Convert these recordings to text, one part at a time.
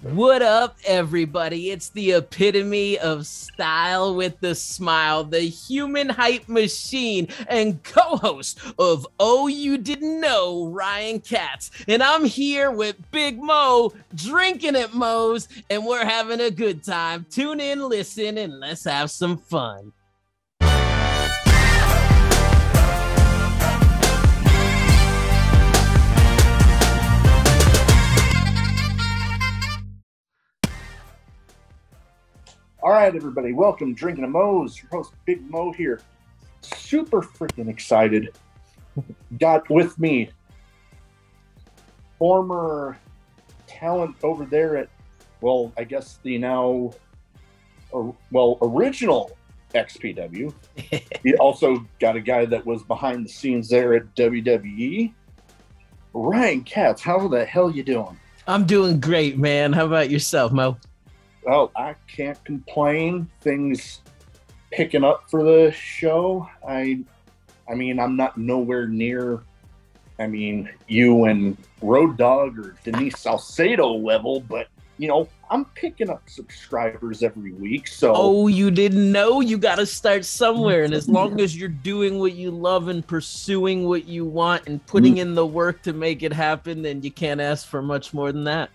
What up, everybody? It's the epitome of style with the smile, the human hype machine, and co-host of Oh You Didn't Know, Ryan Katz. And I'm here with Big Mo, drinking at Mo's, and we're having a good time. Tune in, listen, and let's have some fun. All right, everybody, welcome Drinkin' at Mo's. Your host, Big Mo here. Super freaking excited. Got with me former talent over there at, well, I guess the now, original XPW. He also got a guy that was behind the scenes there at WWE. Ryan Katz, how the hell you doing? I'm doing great, man. How about yourself, Mo? Well, I can't complain. Things picking up for the show. I mean, I'm not nowhere near, you and Road Dogg or Denise Salcedo level, but, I'm picking up subscribers every week. So, oh, you didn't know? You got to start somewhere. And as long as you're doing what you love and pursuing what you want and putting in the work to make it happen, then you can't ask for much more than that.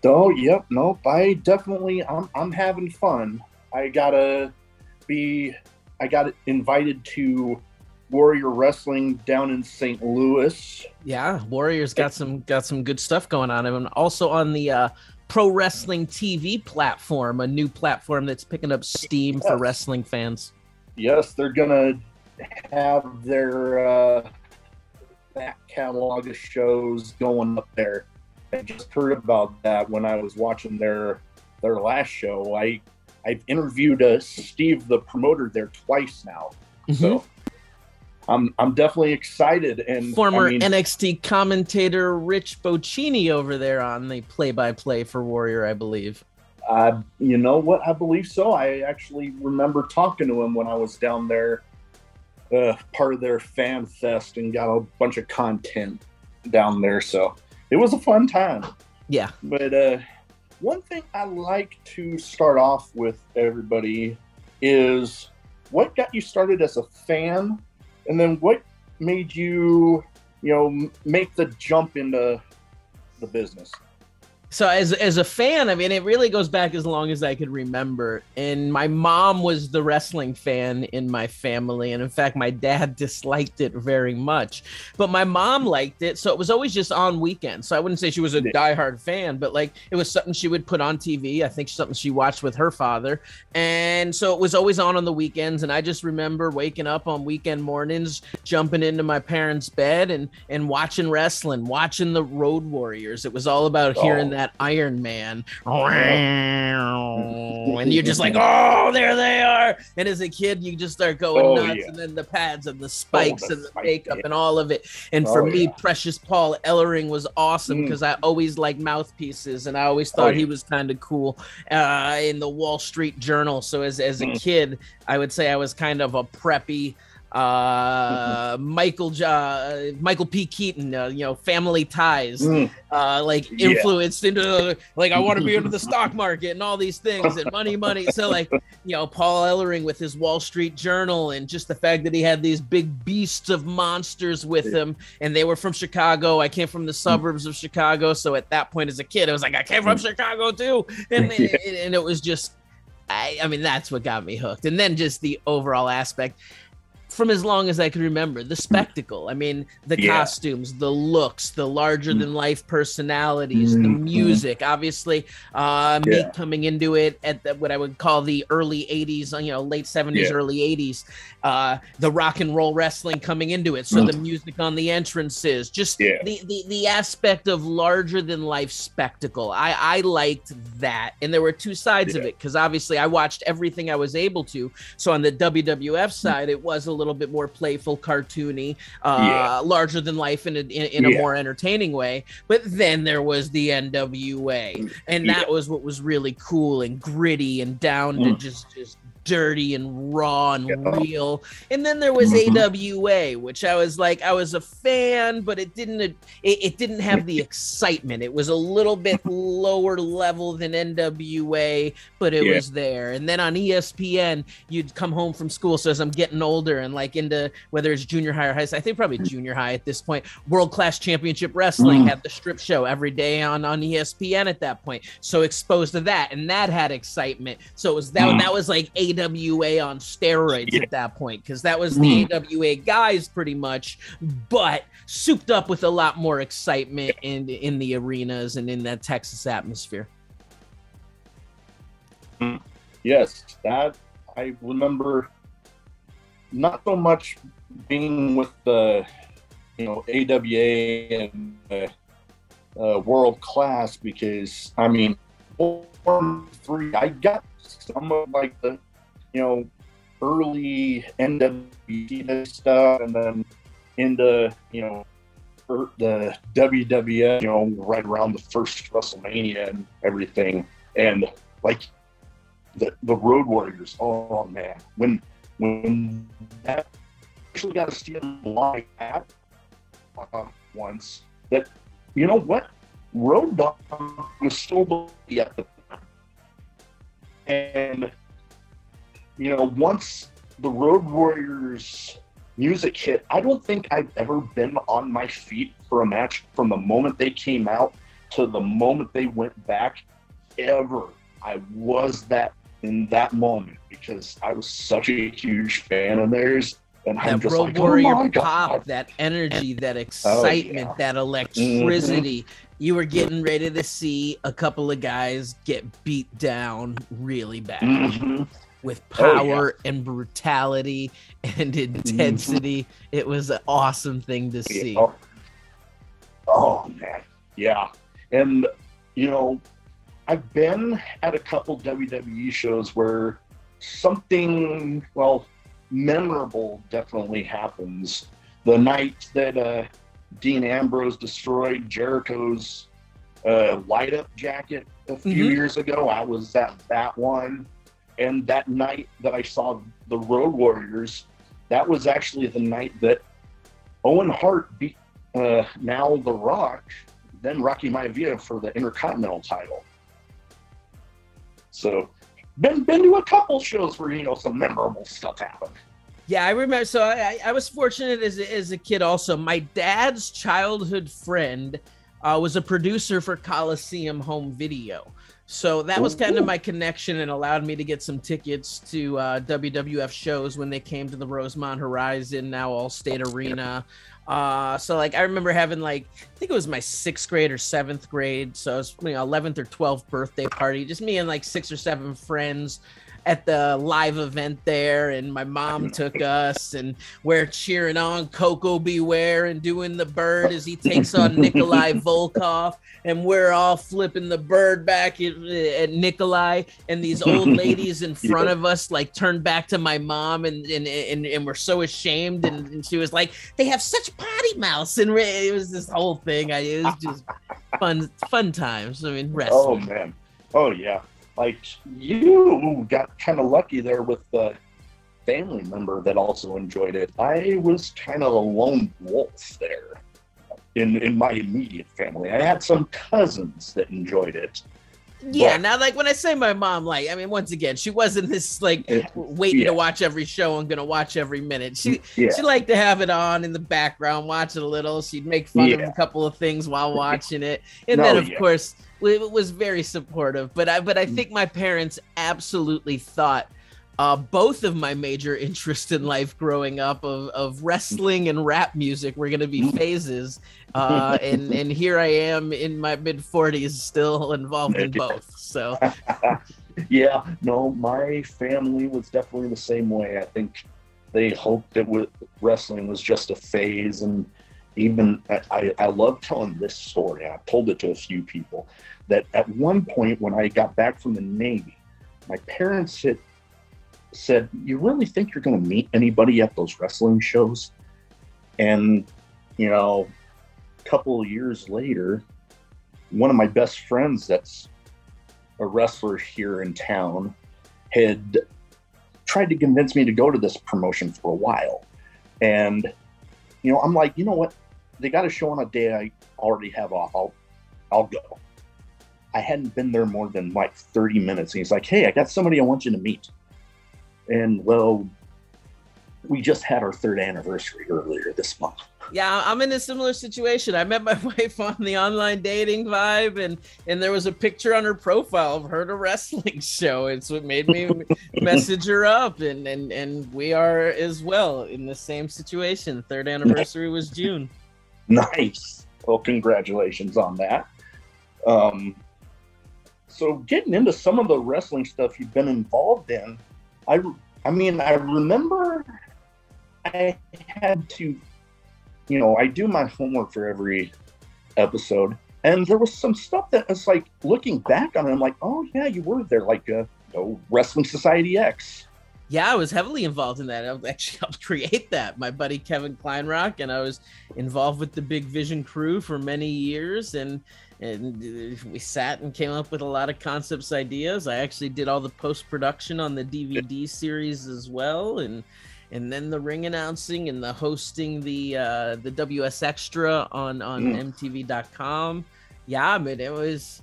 Oh, yep, nope. I'm having fun. I got invited to Warrior Wrestling down in St. Louis. Yeah, Warrior's got some good stuff going on. And also on the Pro Wrestling TV platform, a new platform that's picking up steam for wrestling fans. Yes, they're gonna have their back catalog of shows going up there. I just heard about that when I was watching their last show. I've interviewed Steve, the promoter, there twice now. Mm-hmm. So I'm definitely excited. And former NXT commentator Rich Bocchini over there on the play-by-play for Warrior, I believe. You know what? I believe so. I actually remember talking to him when I was down there, part of their fan fest, and got a bunch of content down there. So it was a fun time. Yeah. But one thing I like to start off with everybody is what got you started as a fan, and then what made you, make the jump into the business? So as a fan, it really goes back as long as I could remember. And my mom was the wrestling fan in my family. And in fact, my dad disliked it very much. But my mom liked it. So it was always just on weekends. So I wouldn't say she was a diehard fan, but it was something she would put on TV. I think something she watched with her father. And so it was always on the weekends. And I just remember waking up on weekend mornings, jumping into my parents' bed and watching wrestling, watching the Road Warriors. It was all about hearing that Iron Man, and you're just like, oh, there they are. And as a kid, you just start going nuts. Yeah. And then the pads and the spikes and the makeup and all of it. And for me, Precious Paul Ellering was awesome because I always liked mouthpieces, and I always thought he was kind of cool in the Wall Street Journal. So as a kid, I would say I was kind of a preppy Michael P. Keaton, Family Ties, influenced into I want to be into the stock market and all these things and money. So Paul Ellering with his Wall Street Journal, and just the fact that he had these big beasts of monsters with him, and they were from Chicago. I came from the suburbs of Chicago, so at that point as a kid, I was like, I came from Chicago too, and it was just, that's what got me hooked, and then just the overall aspect. From as long as I can remember, the spectacle. The costumes, the looks, the larger-than-life personalities, the music. Obviously, me coming into it at what I would call the early 80s, late 70s, early 80s. The rock and roll wrestling coming into it. So the music on the entrances, just the aspect of larger-than-life spectacle. I liked that. And there were two sides of it, because obviously I watched everything I was able to. So on the WWF side, it was a little bit more playful, cartoony, larger than life in a more entertaining way. But then there was the NWA, and that was what was really cool and gritty and down to just dirty and raw and real. And then there was AWA, which I was a fan, but it didn't have the excitement. It was a little bit lower level than NWA, but it was there. And then on ESPN, you'd come home from school. So as I'm getting older and like into whether it's junior high or high school, I think probably junior high at this point, World Class Championship Wrestling had the strip show every day on ESPN at that point. So exposed to that, and that had excitement. So it was that was like AWA on steroids at that point, because that was the AWA guys pretty much, but souped up with a lot more excitement in the arenas and in that Texas atmosphere. Yes, that I remember. Not so much being with the AWA and World Class, because I mean, 4-3, I got some of like the early NWA stuff, and then into the WWF, right around the first WrestleMania and everything, and like the Road Warriors. Oh man, when that actually got to see them live at once, that Road Dogg was still at the time, and once the Road Warriors music hit, I don't think I've ever been on my feet for a match from the moment they came out to the moment they went back ever. I was in that moment, because I was such a huge fan of theirs. And that I'm just Road like, Warrior oh my pop, God. that energy, that excitement, that electricity. You were getting ready to see a couple of guys get beat down really bad with power and brutality and intensity. It was an awesome thing to see. Oh man, yeah. And I've been at a couple WWE shows where something memorable definitely happens. The night that Dean Ambrose destroyed Jericho's light up jacket a few years ago, I was at that one. And that night that I saw the Road Warriors, that was actually the night that Owen Hart beat now The Rock, then Rocky Maivia for the Intercontinental title. So been to a couple shows where some memorable stuff happened. Yeah, I remember. So I was fortunate as a kid also. My dad's childhood friend was a producer for Coliseum Home Video. So that was kind of my connection, and allowed me to get some tickets to WWF shows when they came to the Rosemont Horizon, now Allstate Arena. So like I remember having I think it was my 6th grade or 7th grade. So it was 11th or 12th birthday party, just me and 6 or 7 friends at the live event there, and my mom took us, and we're cheering on Coco Beware and doing the bird as he takes on Nikolai Volkov, and we're all flipping the bird back at Nikolai, and these old ladies in front of us turn back to my mom and we're so ashamed, and she was like, they have such potty mouths, and it was this whole thing. It was just fun times. I mean, wrestling. Oh man, oh yeah. You got kind of lucky there with the family member that also enjoyed it. I was kind of a lone wolf there in my immediate family. I had some cousins that enjoyed it. Yeah, now when I say my mom, once again, she wasn't this waiting to watch every show and gonna watch every minute. She liked to have it on in the background, watch it a little. She'd make fun of a couple of things while watching it, and then of course it was very supportive. But I think my parents absolutely thought both of my major interests in life growing up of wrestling and rap music were going to be phases. And here I am in my mid-40s still involved in both. So, yeah, no, my family was definitely the same way. I think they hoped that wrestling was just a phase. And even I love telling this story. I've told it to a few people that at one point when I got back from the Navy, my parents had said, you really think you're going to meet anybody at those wrestling shows? And, a couple of years later, one of my best friends that's a wrestler here in town had tried to convince me to go to this promotion for a while. And, you know, I'm like, you know what? They got a show on a day I already have off. I'll go. I hadn't been there more than like 30 minutes. And he's like, hey, I got somebody I want you to meet. And well, we just had our 3rd anniversary earlier this month. Yeah, I'm in a similar situation. I met my wife on the online dating vibe, and there was a picture on her profile of her at a wrestling show. It's what made me message her up, and we are as well in the same situation. 3rd anniversary was June. Nice. Well, congratulations on that. So getting into some of the wrestling stuff you've been involved in, I mean, I remember I had to, you know, I do my homework for every episode, and there was some stuff that was like, looking back on it, I'm like, oh yeah, you were there, like Wrestling Society X. Yeah, I was heavily involved in that. I actually helped create that. My buddy Kevin Kleinrock, and I was involved with the Big Vision crew for many years, and we sat and came up with a lot of concepts, ideas. I actually did all the post-production on the DVD series as well, and then the ring announcing and the hosting the WS Extra on MTV.com. Yeah, I mean, that was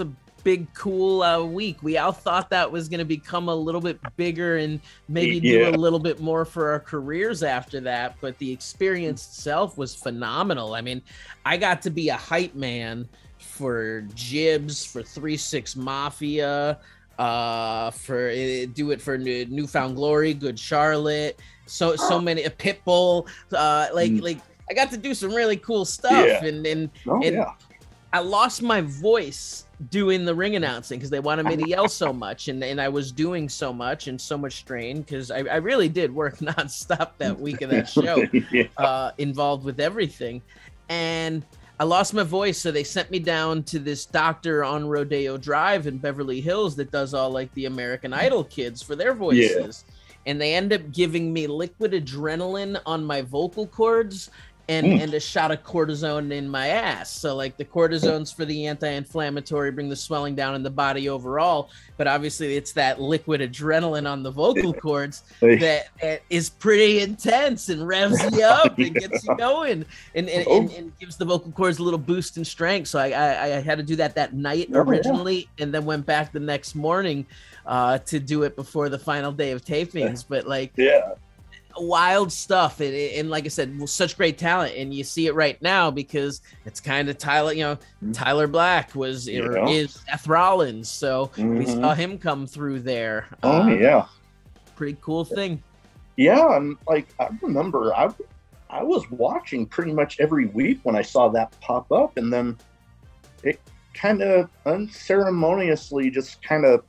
a big cool week. We all thought that was going to become a little bit bigger and maybe do a little bit more for our careers after that, but the experience itself was phenomenal. I mean, I got to be a hype man for Jibs, for 3-6 Mafia, for Newfound Glory, Good Charlotte, so many, a Pitbull, like I got to do some really cool stuff, and I lost my voice doing the ring announcing because they wanted me to yell so much, and I was doing so much and so much strain because I really did work nonstop that week of that show, involved with everything, and I lost my voice, so they sent me down to this doctor on Rodeo Drive in Beverly Hills that does all like the American Idol kids for their voices, and they end up giving me liquid adrenaline on my vocal cords and a shot of cortisone in my ass. So like the cortisone's for the anti-inflammatory, bring the swelling down in the body overall, but obviously it's that liquid adrenaline on the vocal cords that is pretty intense and revs you up and gets you going and gives the vocal cords a little boost in strength. So I had to do that night originally, and then went back the next morning to do it before the final day of tapings. But like, wild stuff, and like I said, such great talent, and you see it right now because it's kind of Tyler. Tyler Black is Seth Rollins, so we saw him come through there. Pretty cool thing. Yeah, and like I remember, I was watching pretty much every week when I saw that pop up, and then it kind of unceremoniously just kind of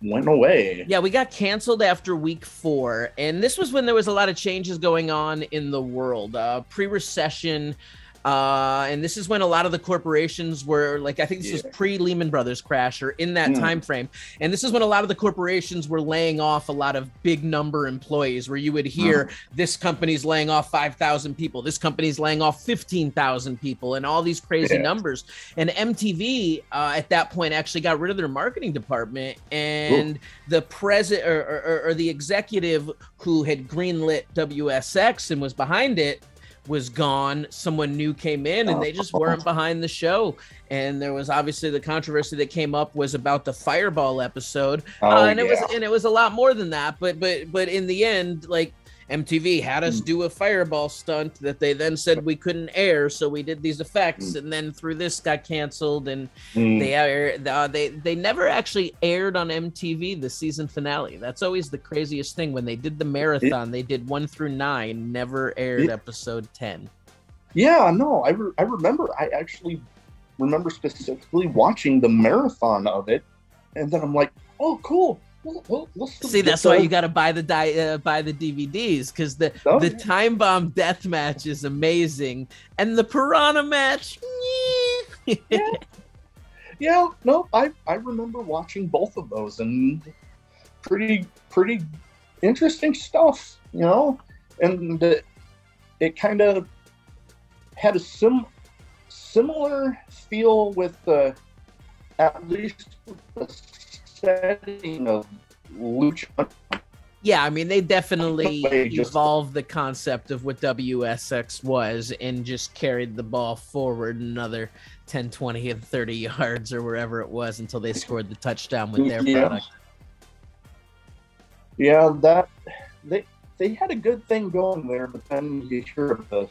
went away. Yeah, we got canceled after week 4, and this was when there was a lot of changes going on in the world, pre-recession, and this is when a lot of the corporations were like, I think this was pre-Lehman Brothers crash or in that time frame, and this is when a lot of the corporations were laying off a lot of big number employees, where you would hear this company's laying off 5,000 people, this company's laying off 15,000 people, and all these crazy numbers. And MTV at that point actually got rid of their marketing department, and the president or the executive who had greenlit WSX and was behind it was gone. Someone new came in, and they just weren't behind the show. And there was obviously the controversy that came up was about the Fireball episode, and it was a lot more than that. But in the end, like, MTV had us do a Fireball stunt that they then said we couldn't air, so we did these effects, and then through this got canceled, and they never actually aired on MTV the season finale. That's always the craziest thing. When they did the marathon, they did 1 through 9, never aired episode 10. Yeah, no, I remember. I actually remember specifically watching the marathon of it, and then I'm like, oh, cool. See, that's why you got to buy the DVDs, because the Time Bomb death match is amazing, and the Piranha match. No, I remember watching both of those, and pretty interesting stuff, and it kind of had a similar feel with at least the setting of lucha. Yeah, I mean, they definitely evolved the concept of what WSX was and just carried the ball forward another 10, 20, and 30 yards or wherever it was until they scored the touchdown with their product. Yeah, that they had a good thing going there, but then you hear of the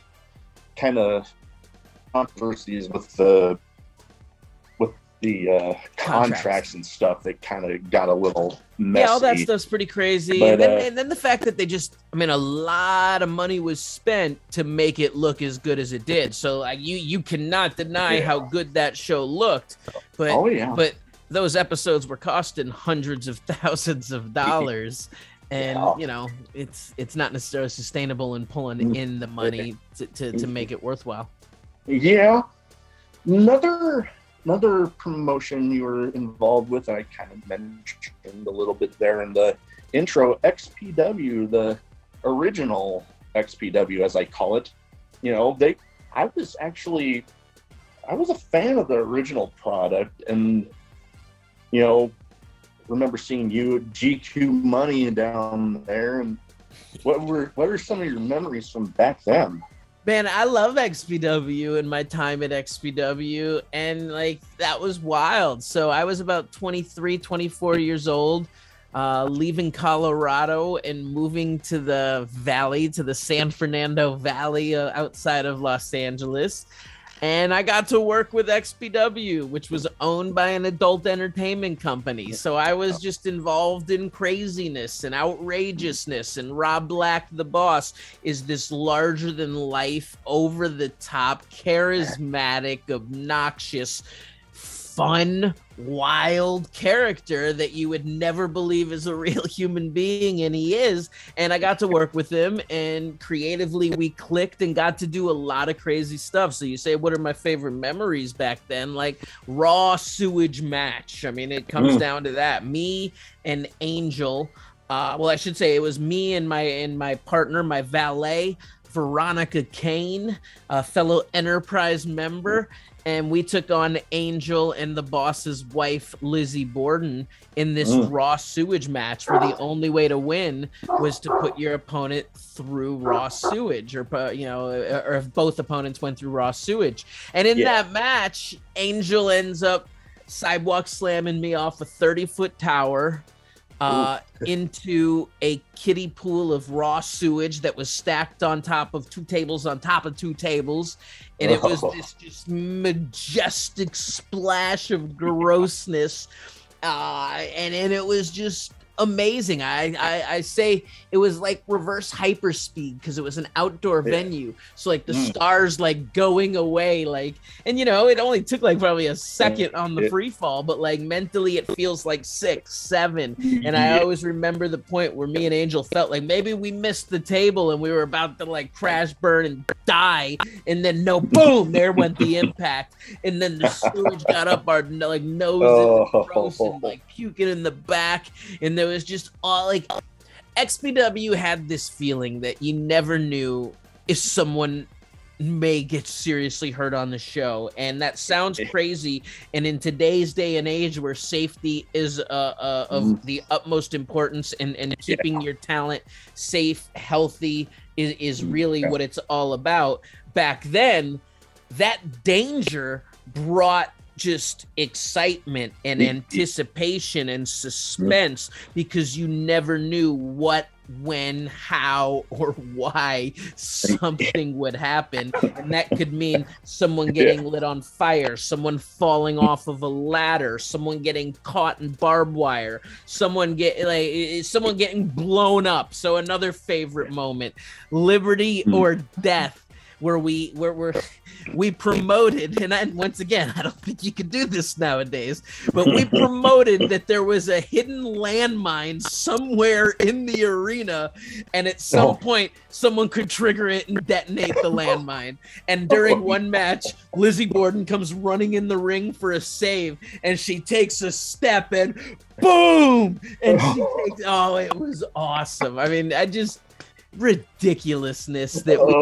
kind of controversies with the contracts and stuff that kind of got a little messy. Yeah, all that stuff's pretty crazy. But, and then the fact that they just, I mean, a lot of money was spent to make it look as good as it did. So like you cannot deny how good that show looked. But but those episodes were costing hundreds of thousands of dollars. And you know, it's not necessarily sustainable in pulling in the money to make it worthwhile. Yeah. Another promotion you were involved with, I kind of mentioned a little bit there in the intro, XPW, the original XPW, as I call it. You know, I was a fan of the original product, and, you know, remember seeing you at GQ Money down there. And what are some of your memories from back then? Man, I love XPW and my time at XPW, and like that was wild. So I was about 23, 24 years old, leaving Colorado and moving to the valley, to the San Fernando Valley outside of Los Angeles. And I got to work with XPW, which was owned by an adult entertainment company. So I was just involved in craziness and outrageousness. And Rob Black, the boss, is this larger than life, over the top, charismatic, obnoxious, fun, wild character that you would never believe is a real human being, and he is. And I got to work with him, and creatively we clicked and got to do a lot of crazy stuff. So you say, what are my favorite memories back then? Like raw sewage match. I mean, it comes down to that. Me and Angel, well, I should say it was me and my partner, my valet, Veronica Kane, a fellow Enterprise member, and we took on Angel and the boss's wife, Lizzie Borden, in this raw sewage match where the only way to win was to put your opponent through raw sewage, or, you know, or if both opponents went through raw sewage. And in that match, Angel ends up sidewalk slamming me off a 30-foot tower into a kiddie pool of raw sewage that was stacked on top of two tables on top of two tables. And it was this just majestic splash of grossness. And it was just amazing. I say it was like reverse hyperspeed because it was an outdoor venue. So like the stars like going away, like, and you know, it only took like probably a second on the free fall, but like mentally it feels like 6, 7. And I always remember the point where me and Angel felt like maybe we missed the table and we were about to like crash, burn, and die. And then boom, there went the impact. And then the sewage got up our like nose and gross and like puking in the back. And there was just all like XPW had this feeling that you never knew if someone may get seriously hurt on the show. And that sounds crazy. And in today's day and age where safety is of the utmost importance, and keeping your talent safe, healthy is really what it's all about. Back then, that danger brought just excitement and anticipation and suspense because you never knew what, when, how, or why something would happen. And that could mean someone getting lit on fire, someone falling off of a ladder, someone getting caught in barbed wire, someone getting blown up. So another favorite moment, liberty or death, where we promoted, and once again, I don't think you could do this nowadays, but we promoted that there was a hidden landmine somewhere in the arena, and at some point, someone could trigger it and detonate the landmine. And during one match, Lizzie Borden comes running in the ring for a save, and she takes a step, and boom! And she takes, it was awesome. I mean, ridiculousness that we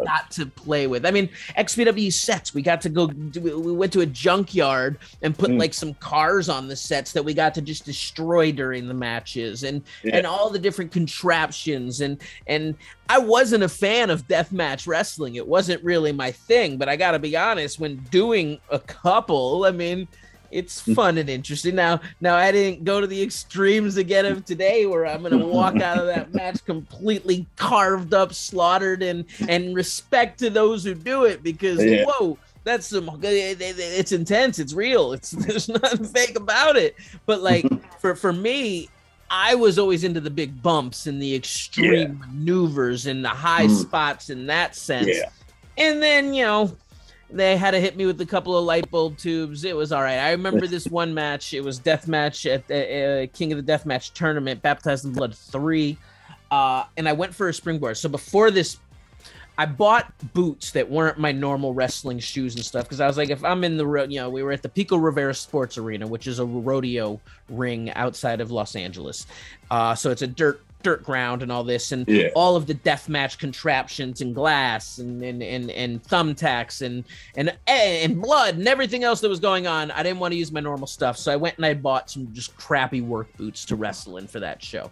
got to play with. I mean, XPW sets, we got to we went to a junkyard and put like some cars on the sets that we got to just destroy during the matches, and all the different contraptions. And I wasn't a fan of deathmatch wrestling. It wasn't really my thing, but I got to be honest, when doing a couple, I mean, it's fun and interesting. Now I didn't go to the extremes again of today where I'm going to walk out of that match completely carved up, slaughtered, and respect to those who do it, because whoa, that's it's intense. It's real. There's nothing fake about it. But like for me, I was always into the big bumps and the extreme maneuvers and the high spots in that sense. Yeah. And then, they had to hit me with a couple of light bulb tubes. It was all right. I remember this one match. It was death match at the King of the Deathmatch tournament, Baptized in Blood 3. And I went for a springboard. So before this, I bought boots that weren't my normal wrestling shoes and stuff, because I was like, if I'm in the road, we were at the Pico Rivera Sports Arena, which is a rodeo ring outside of Los Angeles. So it's a dirt ground and all this, and all of the deathmatch contraptions and glass and thumbtacks and blood and everything else that was going on. I didn't want to use my normal stuff, so I went and I bought some just crappy work boots to wrestle in for that show.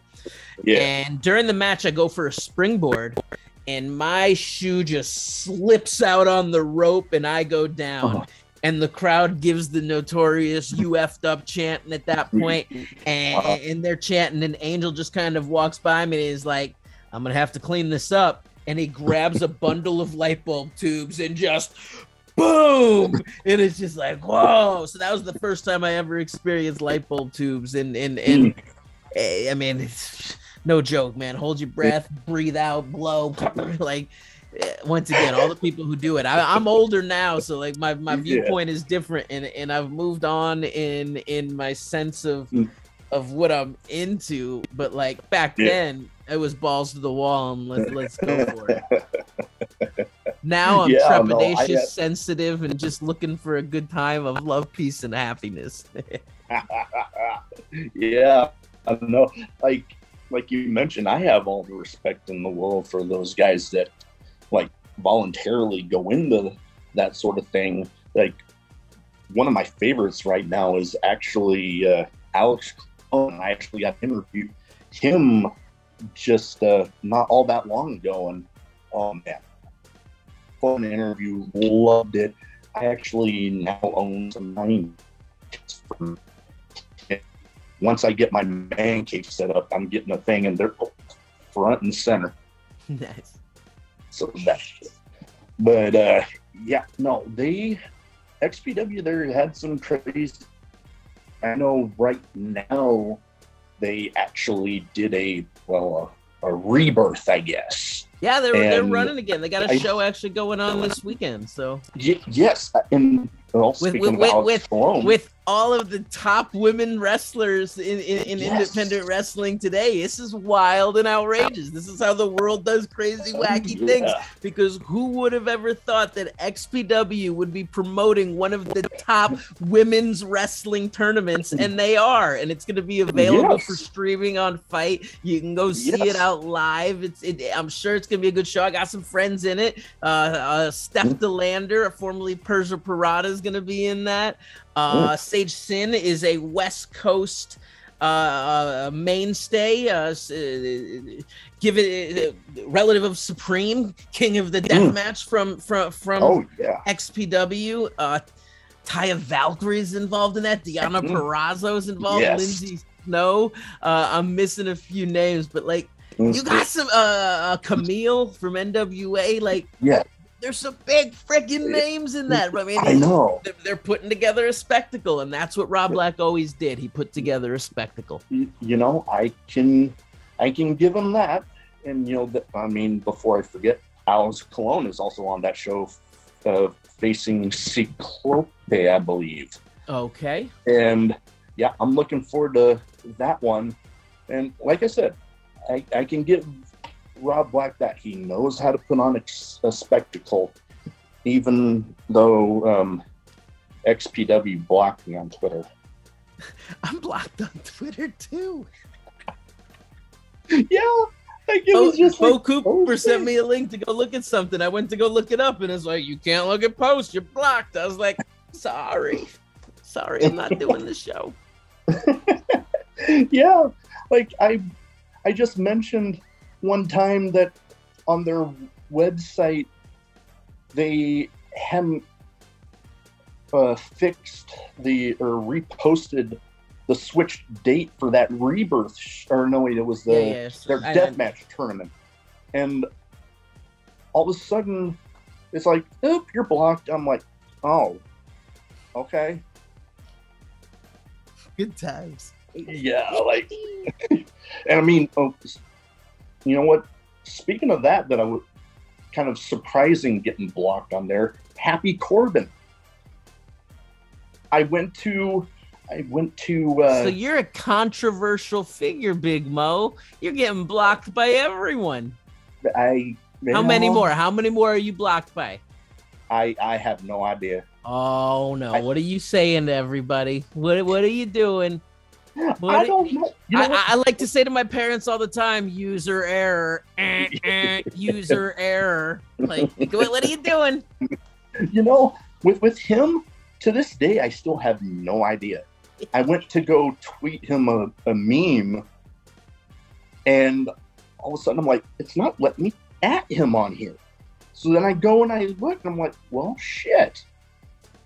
And during the match, I go for a springboard, and my shoe just slips out on the rope, and I go down. And the crowd gives the notorious "you effed up" chanting at that point, and they're chanting, and Angel just kind of walks by me and is like, "I'm gonna have to clean this up," and he grabs a bundle of light bulb tubes and just boom, and it's just like, whoa. So that was the first time I ever experienced light bulb tubes, and I mean, it's no joke, man. Hold your breath, breathe out, blow, like. Once again, all the people who do it, I'm older now, so like my viewpoint is different, and I've moved on in my sense of what I'm into. But like back then, it was balls to the wall and let's go for it. Now I'm trepidatious, sensitive, and just looking for a good time of love, peace, and happiness. Yeah, I know. Like you mentioned, I have all the respect in the world for those guys that like voluntarily go into that sort of thing. Like one of my favorites right now is actually Alex Clone. I actually got to interview him just not all that long ago, and oh man, fun interview, loved it. I actually now own some money. Once I get my man cave set up, I'm getting a thing, and they're front and center. Nice. So that, but XPW there had some crazy. I know right now they actually did a rebirth, I guess. Yeah, they're running again. They got a show actually going on this weekend. So yes, and with all of the top women wrestlers in independent wrestling today. This is wild and outrageous. This is how the world does crazy, wacky things. Because who would have ever thought that XPW would be promoting one of the top women's wrestling tournaments? And they are. And it's going to be available for streaming on Fight. You can go see it out live. I'm sure it's going to be a good show. I got some friends in it. Steph DeLander, formerly Persia Parada, is going to be in that. Sage Sin is a West Coast mainstay, relative of Supreme, King of the Deathmatch from XPW. Taya Valkyrie is involved in that. Deanna Perrazzo is involved. Lindsay Snow. I'm missing a few names, but like you got some Camille from NWA. Like there's some big freaking names in that. I mean, I know they're putting together a spectacle, and that's what Rob Black always did. He put together a spectacle. I can give him that. And before I forget, Alex Cologne is also on that show, facing Cyclope, I believe. Okay. And I'm looking forward to that one. And like I said, I can give Rob Black that he knows how to put on a spectacle, even though XPW blocked me on Twitter. I'm blocked on Twitter too. Like it was just Bo like, Cooper sent me a link to go look at something. I went to go look it up, and it's like, you can't look at posts. You're blocked. I was like, sorry, I'm not doing the show. Yeah, like I just mentioned one time that on their website they hadn't fixed or reposted the switched date for that Rebirth, or no, wait, it was their deathmatch tournament, and all of a sudden it's like, oop, you're blocked. I'm like, oh, okay, good times. Yeah, like, and I mean, you know what? Speaking of that I was kind of surprising getting blocked on there. Happy Corbin. I went to. So you're a controversial figure, Big Mo. You're getting blocked by everyone. How many more? How many more are you blocked by? I have no idea. Oh no! What are you saying to everybody? What are you doing? I don't know. I like to say to my parents all the time, user error, user error. Like, what are you doing? You know, with him, to this day, I still have no idea. I went to go tweet him a meme, and all of a sudden I'm like, it's not letting me at him on here. So then I go and I look, and I'm like, well, shit.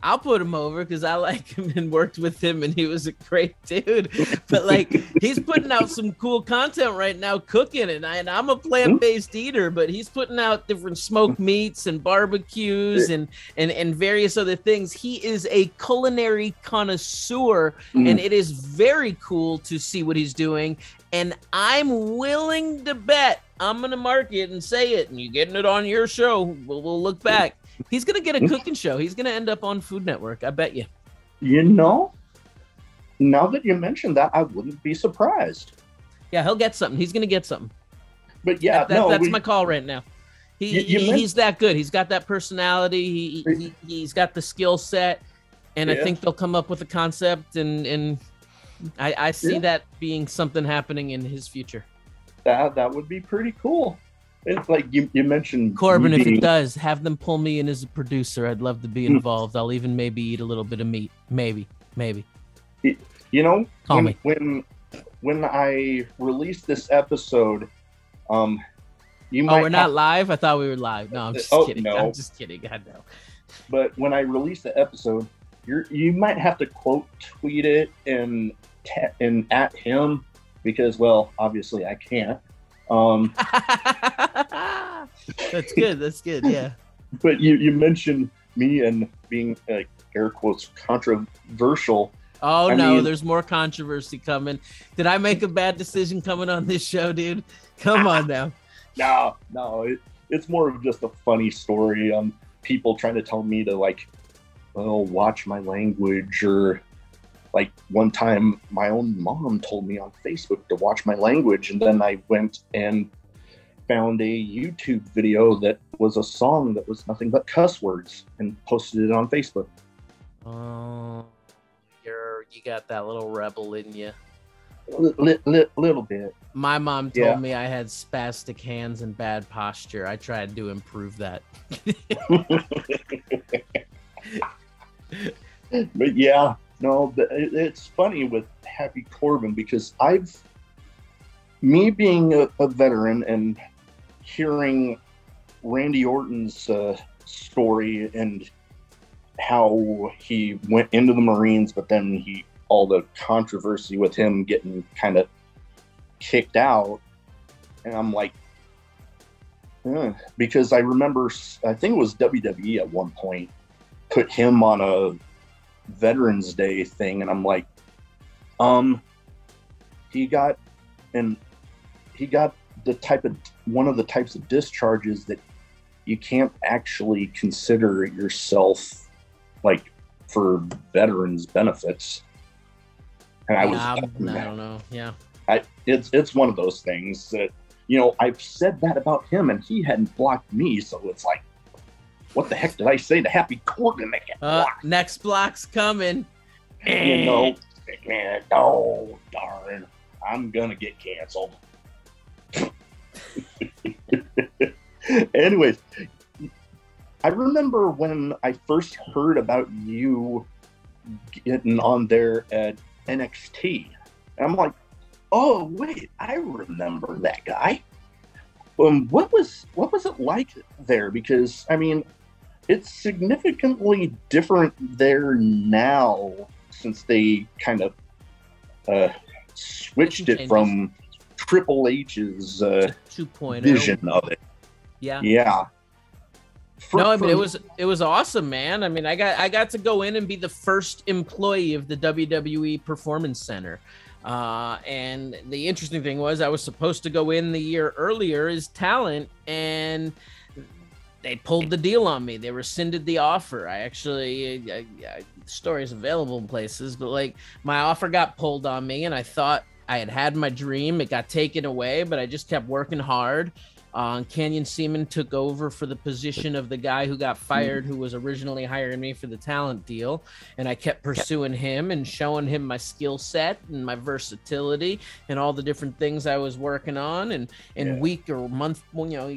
I'll put him over because I like him and worked with him, and he was a great dude. But like, he's putting out some cool content right now, cooking, and I'm a plant-based eater, but he's putting out different smoked meats and barbecues and various other things. He is a culinary connoisseur, and it is very cool to see what he's doing. And I'm willing to bet, I'm gonna mark it and say it, and you getting it on your show. We'll look back. He's going to get a cooking show. He's going to end up on Food Network. I bet you. You know, now that you mentioned that, I wouldn't be surprised. Yeah, he'll get something. He's going to get something. But yeah, that's my call right now. He's that good. He's got that personality. He's got the skill set. And I think they'll come up with a concept. And I see that being something happening in his future. That would be pretty cool. It's like you mentioned Corbin. If it does, have them pull me in as a producer. I'd love to be involved. I'll even maybe eat a little bit of meat. Maybe. You know, call me when I released this episode. You might. Oh, we're not live. I thought we were live. No, I'm just kidding. No. I'm just kidding. God no. But when I released the episode, you might have to quote tweet it and at him because, well, obviously I can't. That's good. Yeah. But you mentioned me and being air quotes controversial. Oh, I mean, there's more controversy coming. Did I make a bad decision coming on this show, dude? Come on now. No, it's more of just a funny story on people trying to tell me to watch my language, or like one time my own mom told me on Facebook to watch my language, and then I went and found a YouTube video that was a song that was nothing but cuss words and posted it on Facebook. Oh, you got that little rebel in you. Little bit. My mom told me I had spastic hands and bad posture. I tried to improve that. But yeah, no, it's funny with Happy Corbin because me being a veteran and hearing Randy Orton's story and how he went into the Marines, but then all the controversy with him getting kind of kicked out, and I'm like, because I remember, I think it was WWE at one point put him on a Veterans Day thing, and I'm like, he got one of the types of discharges that you can't actually consider yourself like for veterans benefits. And I don't know. Yeah. It's one of those things that, I've said that about him and he hadn't blocked me. So it's like, what the heck did I say to Happy Corbin that get blocked? Next block's coming. Oh, darn. I'm going to get canceled. Anyways, I remember when I first heard about you getting on there at NXT. And I'm like, oh wait, I remember that guy. What was it like there? Because I mean, it's significantly different there now since they kind of switched it from Triple H's 2.0 vision of it. Yeah. No, I mean it was awesome, man. I mean, I got to go in and be the first employee of the WWE Performance Center. And the interesting thing was I was supposed to go in the year earlier as talent, and they pulled the deal on me. They rescinded the offer. I actually, the story is available in places, but like my offer got pulled on me, and I thought I had my dream. It got taken away, but I just kept working hard. Canyon Seaman took over for the position of the guy who got fired, who was originally hiring me for the talent deal. And I kept pursuing him and showing him my skill set and my versatility and all the different things I was working on. And week or month, you know,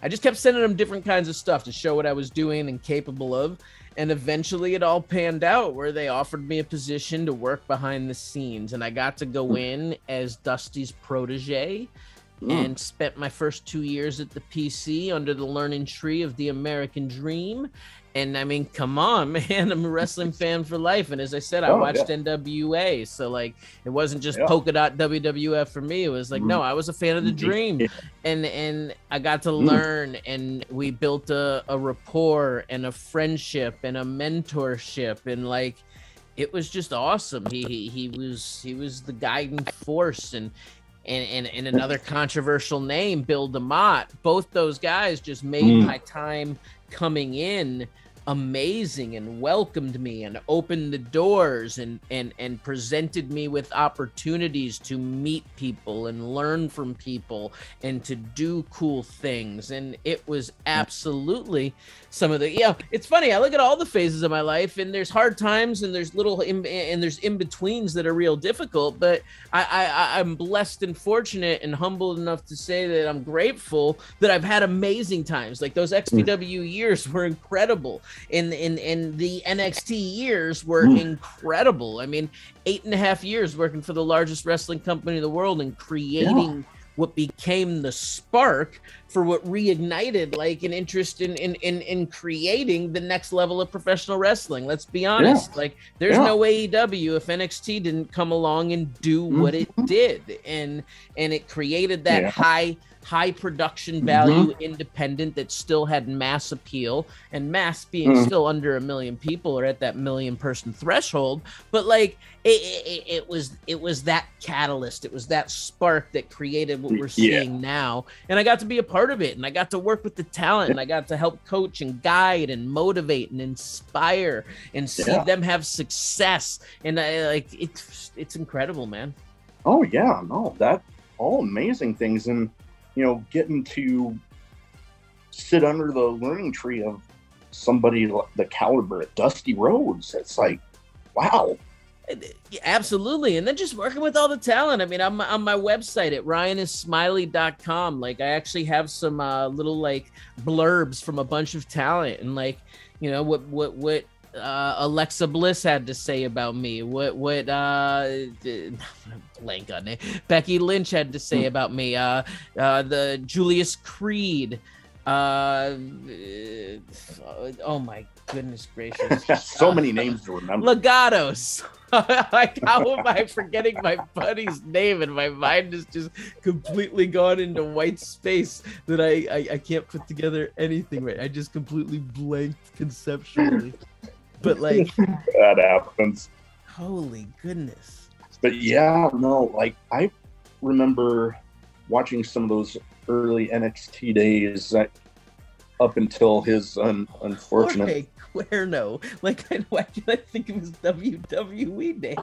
I just kept sending him different kinds of stuff to show what I was doing and capable of. And eventually it all panned out where they offered me a position to work behind the scenes. And I got to go in as Dusty's protege. And spent my first 2 years at the PC under the learning tree of the American Dream. And I mean, come on, man, I'm a wrestling fan for life. And as I said, I watched NWA. So like, it wasn't just polka dot WWF for me. It was like, no, I was a fan of the Dream. And I got to learn, and we built a rapport and a friendship and a mentorship. And like, it was just awesome. He was the guiding force. And another controversial name, Bill DeMott. Both those guys just made my time coming in amazing and welcomed me and opened the doors and presented me with opportunities to meet people and learn from people and to do cool things. And it was absolutely some of the, it's funny. I look at all the phases of my life, and there's hard times and there's there's in-betweens that are real difficult, but I'm blessed and fortunate and humbled enough to say that I'm grateful that I've had amazing times. Like those XPW years were incredible. And the NXT years were incredible. I mean, 8.5 years working for the largest wrestling company in the world and creating what became the spark for what reignited like an interest in creating the next level of professional wrestling. Let's be honest. Like there's no AEW if NXT didn't come along and do what it did. And it created that high production value independent that still had mass appeal, and mass being still under 1 million people or at that 1 million person threshold. But like it was that catalyst, it was that spark that created what we're seeing now. And I got to be a part of it, and I got to work with the talent, and I got to help coach and guide and motivate and inspire and see them have success. And it's incredible, man. Oh yeah, no, that all amazing things. And you know, getting to sit under the learning tree of somebody like the caliber of Dusty Rhodes, it's like, wow. Absolutely. And then just working with all the talent. I mean, on my website at ryanissmiley.com, like I actually have some little like blurbs from a bunch of talent, and like, you know, what Alexa Bliss had to say about me, what blank on it, Becky Lynch had to say about me, the Julius Creed, oh my goodness gracious, so many names to remember. Legatos. Like, how am I forgetting my buddy's name, and my mind is just completely gone into white space that I can't put together anything right. I just completely blanked conceptually. But like that happens. Holy goodness. But yeah, no, like I remember watching some of those early NXT days up until his unfortunate Jorge Cuerno. Like, why can't I think of his WWE name?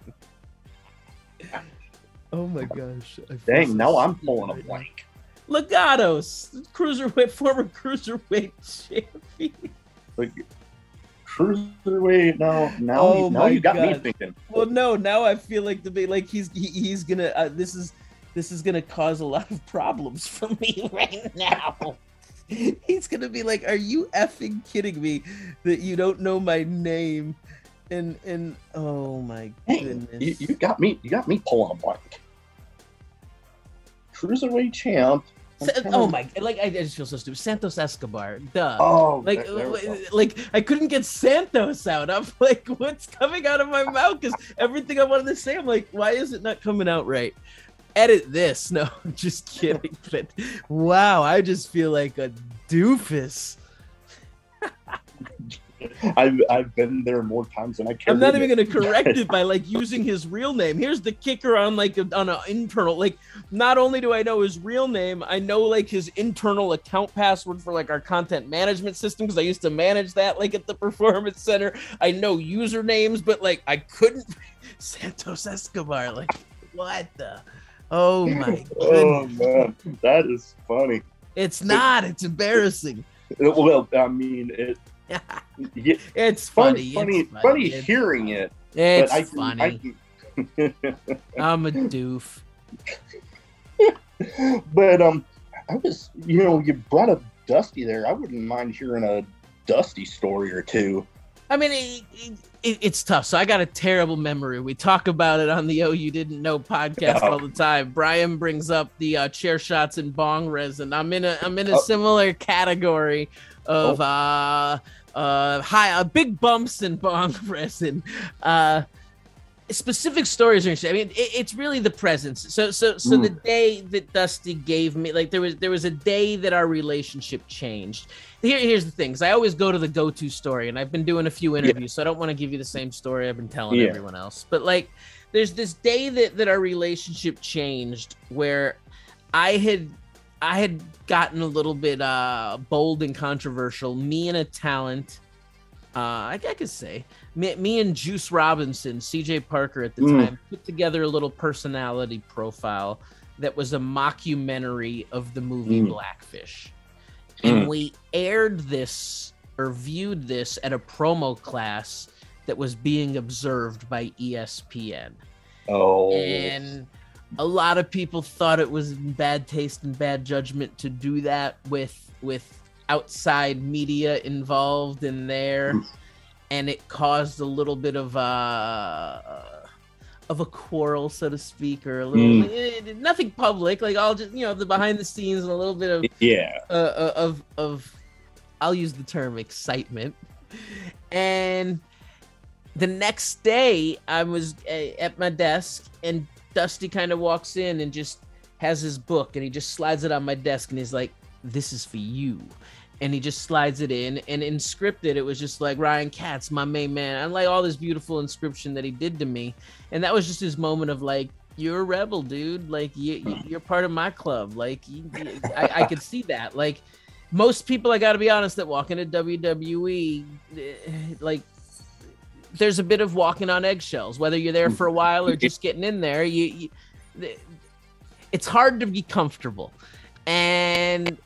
Oh my gosh. Dang, now I'm pulling a blank. Legatos, former cruiserweight champion. Like, cruiserweight, now you got me thinking. Well, no, now I feel like he's gonna. This is this is gonna cause a lot of problems for me right now. He's gonna be like, "Are you effing kidding me that you don't know my name?" And oh my goodness, you got me pulling a blank. Cruiserweight champ. Oh my! Like I just feel so stupid. Santos Escobar, duh. Oh, like I couldn't get Santos out. I'm like, what's coming out of my mouth? Because everything I wanted to say, I'm like, why is it not coming out right? Edit this. No, I'm just kidding. But wow, I just feel like a doofus. I've been there more times than I care. I'm not even gonna correct it by like using his real name. Here's the kicker on on an internal. Like, not only do I know his real name, I know like his internal account password for like our content management system because I used to manage that like at the Performance Center. I know usernames, but like I couldn't. Santos Escobar. Like, what the? Oh my goodness. Oh man, that is funny. It's not. It's embarrassing. Well, I mean it. Yeah, it's funny it's hearing it. It's funny. I'm a doof. But I was, you brought up Dusty there. I wouldn't mind hearing a Dusty story or two. I mean, it's tough. So I got a terrible memory. We talk about it on the Oh You Didn't Know podcast all the time. Brian brings up the chair shots and bong resin. I'm in a similar category of big bumps and bong resin. Specific stories are interesting. I mean, it's really the presence. So the day that Dusty gave me, like there was a day that our relationship changed. Here's the thing, because I always go to the go-to story, and I've been doing a few interviews, so I don't want to give you the same story I've been telling everyone else. But like, there's this day that our relationship changed where I had gotten a little bit bold and controversial. Me and a talent, I could say, me and Juice Robinson, CJ Parker at the time, put together a little personality profile that was a mockumentary of the movie Blackfish. And we aired this or viewed this at a promo class that was being observed by ESPN. Oh. And a lot of people thought it was in bad taste and bad judgment to do that with outside media involved in there. And it caused a little bit of a quarrel, so to speak, or a little nothing public, like all just the behind the scenes and a little bit of of I'll use the term excitement. And the next day I was at my desk, and Dusty kind of walks in and just has his book, and he just slides it on my desk, and he's like, "This is for you." And he just slides it in, and in scripted, it was just like, "Ryan Katz, my main man," and like all this beautiful inscription that he did to me. And that was just his moment of like, "You're a rebel, dude. Like you're part of my club." Like I could see that. Like most people, I got to be honest, that walk into WWE, like there's a bit of walking on eggshells, whether you're there for a while or just getting in there. It's hard to be comfortable. And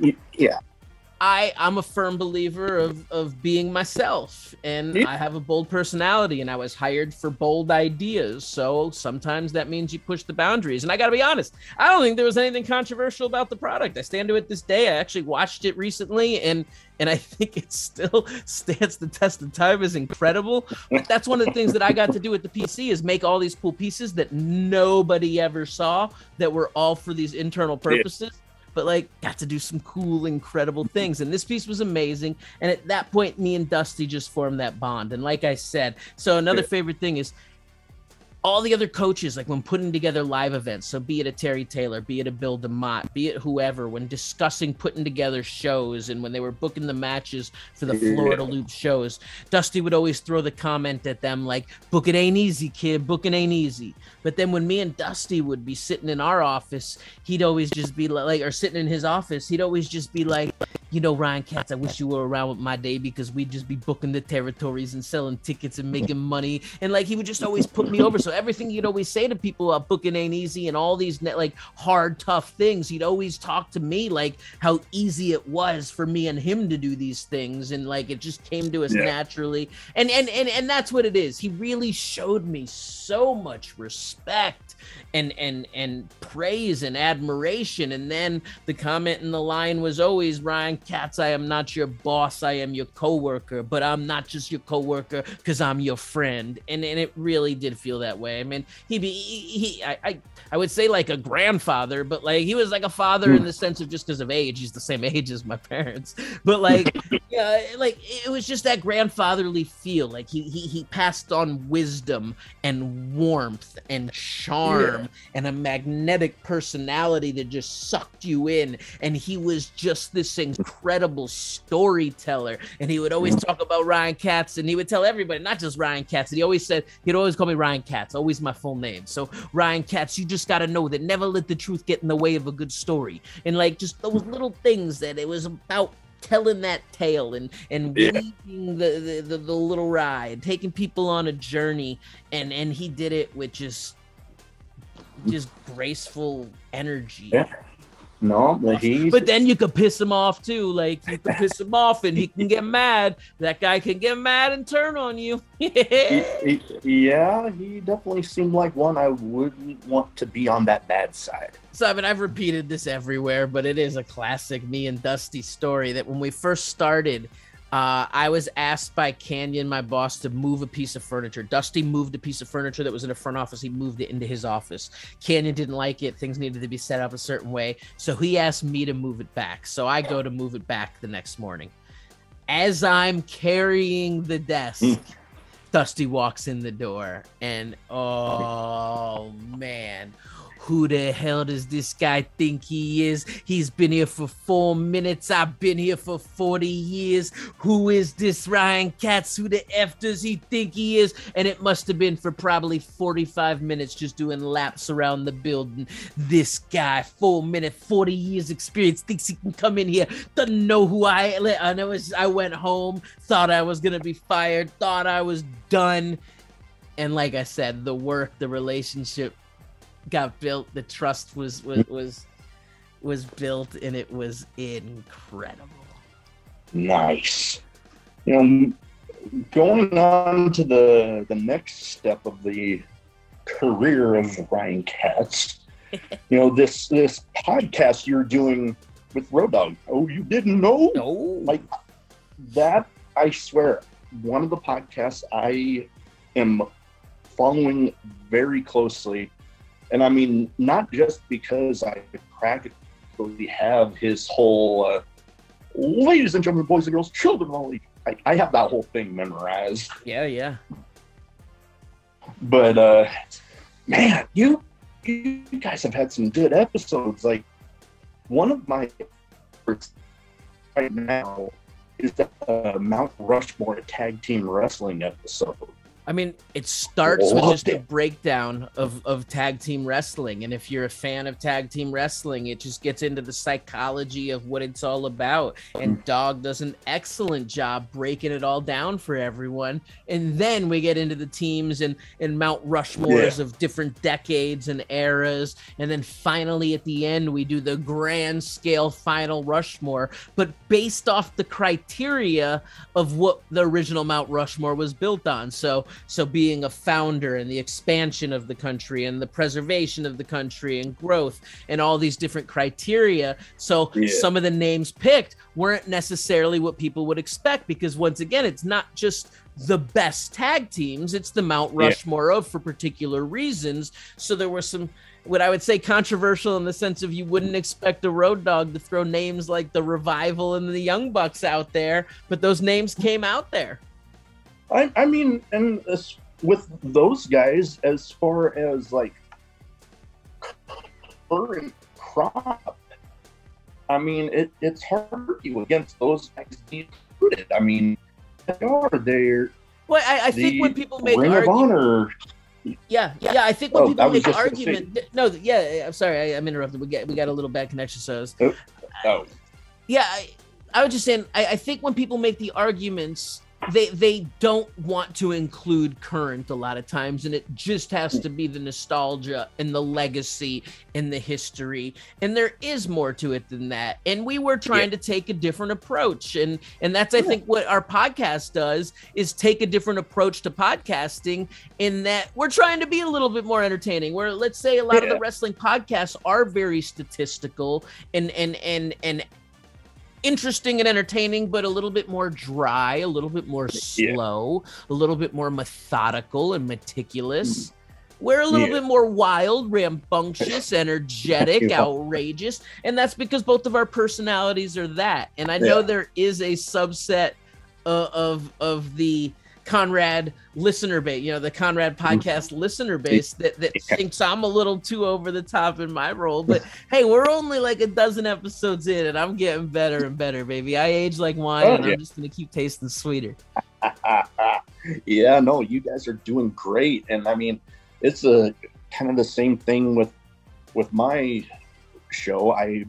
I'm a firm believer of being myself, and I have a bold personality, and I was hired for bold ideas. So sometimes that means you push the boundaries. And I got to be honest, I don't think there was anything controversial about the product. I stand to it this day. I actually watched it recently, and I think it still stands the test of time. Is incredible. But that's one of the things that I got to do at the PC is make all these cool pieces that nobody ever saw, that were all for these internal purposes. But like got to do some cool, incredible things. And this piece was amazing. And at that point, me and Dusty just formed that bond. And like I said, so another favorite thing is all the other coaches, like when putting together live events, so be it a Terry Taylor, be it a Bill DeMott, be it whoever, when discussing putting together shows and when they were booking the matches for the Florida Loop shows, Dusty would always throw the comment at them like, "Booking ain't easy, kid, booking ain't easy." But then when me and Dusty would be sitting in our office, he'd always just be like, or sitting in his office, he'd always just be like, Ryan Katz, I wish you were around with my day because we'd just be booking the territories and selling tickets and making money. And like, he would just always put me over. So everything you'd always say to people about booking ain't easy and all these like hard, tough things, he'd always talk to me like how easy it was for me and him to do these things. And like, it just came to us naturally. And that's what it is. He really showed me so much respect and praise and admiration. And then the comment in the line was always, Ryan Katz, I am not your boss, I am your coworker, but I'm not just your coworker because I'm your friend. And it really did feel that way. I mean, I would say like a grandfather, but like he was like a father in the sense of just because of age. He's the same age as my parents, but like like it was just that grandfatherly feel. Like he passed on wisdom and warmth and charm and a magnetic personality that just sucked you in. And he was just this incredible storyteller. And he would always talk about Ryan Katz, and he would tell everybody, not just Ryan Katz. And he always said, he'd always call me Ryan Katz, always my full name. So Ryan Katz, you just got to know that never let the truth get in the way of a good story. And like just those little things that it was about telling that tale and weaving the little ride, taking people on a journey. And he did it with just graceful energy. No, but then you could piss him off too. Like you could piss him off and he can get mad. That guy can get mad and turn on you. Yeah, he definitely seemed like one I wouldn't want to be on that bad side. So I mean, I've repeated this everywhere, but it is a classic me and Dusty story that when we first started, I was asked by Canyon, my boss, to move a piece of furniture. Dusty moved a piece of furniture that was in the front office. He moved it into his office. Canyon didn't like it. Things needed to be set up a certain way. So he asked me to move it back. So I go to move it back the next morning. As I'm carrying the desk, Dusty walks in the door. And, oh, man. Who the hell does this guy think he is? He's been here for 4 minutes. I've been here for 40 years. Who is this Ryan Katz? Who the F does he think he is? And it must have been for probably 45 minutes just doing laps around the building. This guy, 4 minute, 40 years experience, thinks he can come in here, doesn't know who I am. I went home, thought I was going to be fired, thought I was done. And like I said, the work, the relationship got built, the trust was built, and it was incredible. Nice. Going on to the next step of the career of Ryan Katz, this podcast you're doing with Road Dogg. Oh, you didn't know? No. Like that, I swear, one of the podcasts I am following very closely. And I mean, not just because I practically have his whole, ladies and gentlemen, boys and girls, children, all I have that whole thing memorized. Yeah. But, man, you guys have had some good episodes. Like, one of my favorites right now is the Mount Rushmore tag team wrestling episode. I mean, it starts with just a breakdown of tag team wrestling. And if you're a fan of tag team wrestling, it just gets into the psychology of what it's all about. And Dogg does an excellent job breaking it all down for everyone. And then we get into the teams and Mount Rushmores of different decades and eras. And then finally at the end, we do the grand scale final Rushmore, but based off the criteria of what the original Mount Rushmore was built on. So being a founder and the expansion of the country and the preservation of the country and growth and all these different criteria. So some of the names picked weren't necessarily what people would expect, because once again, it's not just the best tag teams, it's the Mount Rushmore of for particular reasons. So there were some, what I would say, controversial in the sense of you wouldn't expect a Road Dogg to throw names like the Revival and the Young Bucks out there, but those names came out there. I mean, and with those guys, as far as like current crop, I mean, it's hard to argue against those guys being included. I mean, they are there. Well, I think when people make Ring of Honor. Yeah. I think when people make argument, I'm sorry, I'm interrupted. We got a little bad connection, so. Oh. Yeah. I was just saying, I think when people make the arguments, they don't want to include current a lot of times, and it just has to be the nostalgia and the legacy and the history, and there is more to it than that. And we were trying to take a different approach, and that's I think what our podcast does, is take a different approach to podcasting, in that we're trying to be a little bit more entertaining, where let's say a lot of the wrestling podcasts are very statistical and interesting and entertaining, but a little bit more dry, a little bit more slow, a little bit more methodical and meticulous. We're a little bit more wild, rambunctious, energetic, outrageous, and that's because both of our personalities are that. And I know there is a subset of the Conrad listener base, the Conrad podcast listener base that thinks I'm a little too over the top in my role. But hey, we're only like a dozen episodes in, and I'm getting better and better, baby. I age like wine, and I'm just going to keep tasting sweeter. Yeah, no, you guys are doing great. And I mean, it's a kind of the same thing with my show. I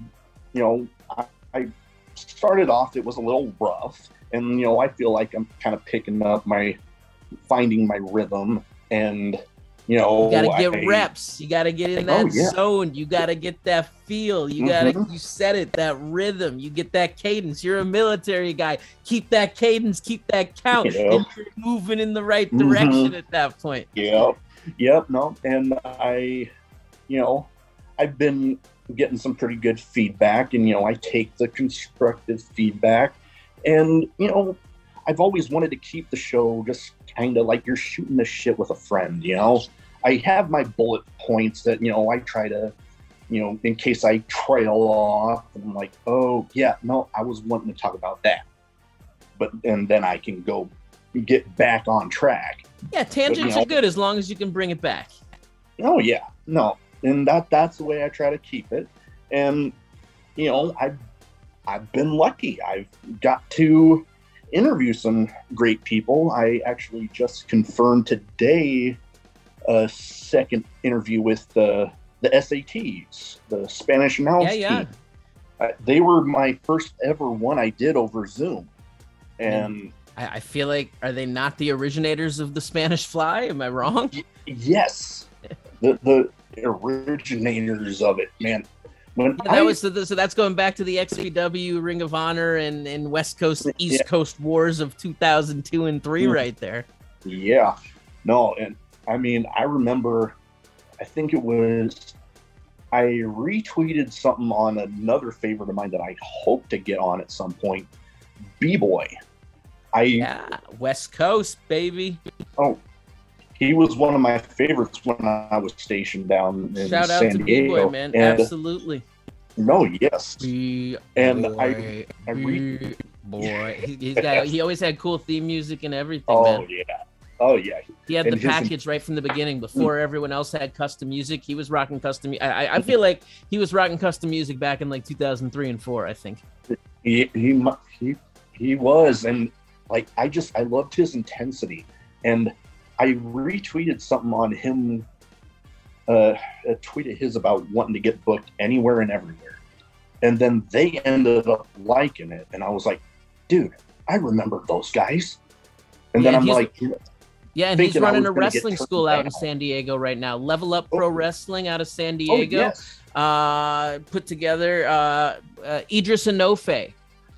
started off, it was a little rough. And, I feel like I'm kind of finding my rhythm, and, you got to get reps. You got to get in that zone. You got to get that feel. You got to, you said it, that rhythm. You get that cadence. You're a military guy. Keep that cadence, keep that count. And you're moving in the right direction at that point. Yep. No. And I've been getting some pretty good feedback, and, I take the constructive feedback. And, I've always wanted to keep the show just kind of like you're shooting the shit with a friend, I have my bullet points that, I try to, in case I trail off, and I'm like, oh, yeah, no, I was wanting to talk about that. And then I can go get back on track. Yeah, tangents are good as long as you can bring it back. Oh, yeah. No. And that's the way I try to keep it. And, I've been lucky. I've got to interview some great people. I actually just confirmed today a second interview with the SATs, the Spanish announce team. They were my first ever one I did over Zoom. And I feel like, are they not the originators of the Spanish Fly? Am I wrong? Yes. The originators of it, man. So that's going back to the XPW, Ring of Honor, and West Coast, East Coast wars of 2002 and 3 right there. Yeah. No, and I mean, I remember, I think it was, I retweeted something on another favorite of mine that I hope to get on at some point, B-Boy. West Coast, baby. Oh, he was one of my favorites when I was stationed down in Shout out San to Diego. B-Boy, man. And, absolutely. No, yes. B-Boy. He always had cool theme music and everything, man. Oh, yeah. He had the package right from the beginning. Before everyone else had custom music, he was rocking custom. I feel like he was rocking custom music back in like 2003 and 4, I think. He was. And like, I loved his intensity. And I retweeted something on him, a tweet of his about wanting to get booked anywhere and everywhere. And then they ended up liking it. And I was like, dude, I remember those guys. And then I'm like, and he's running a wrestling school out in San Diego right now. Level Up Pro Wrestling out of San Diego. Put together Idris Enofe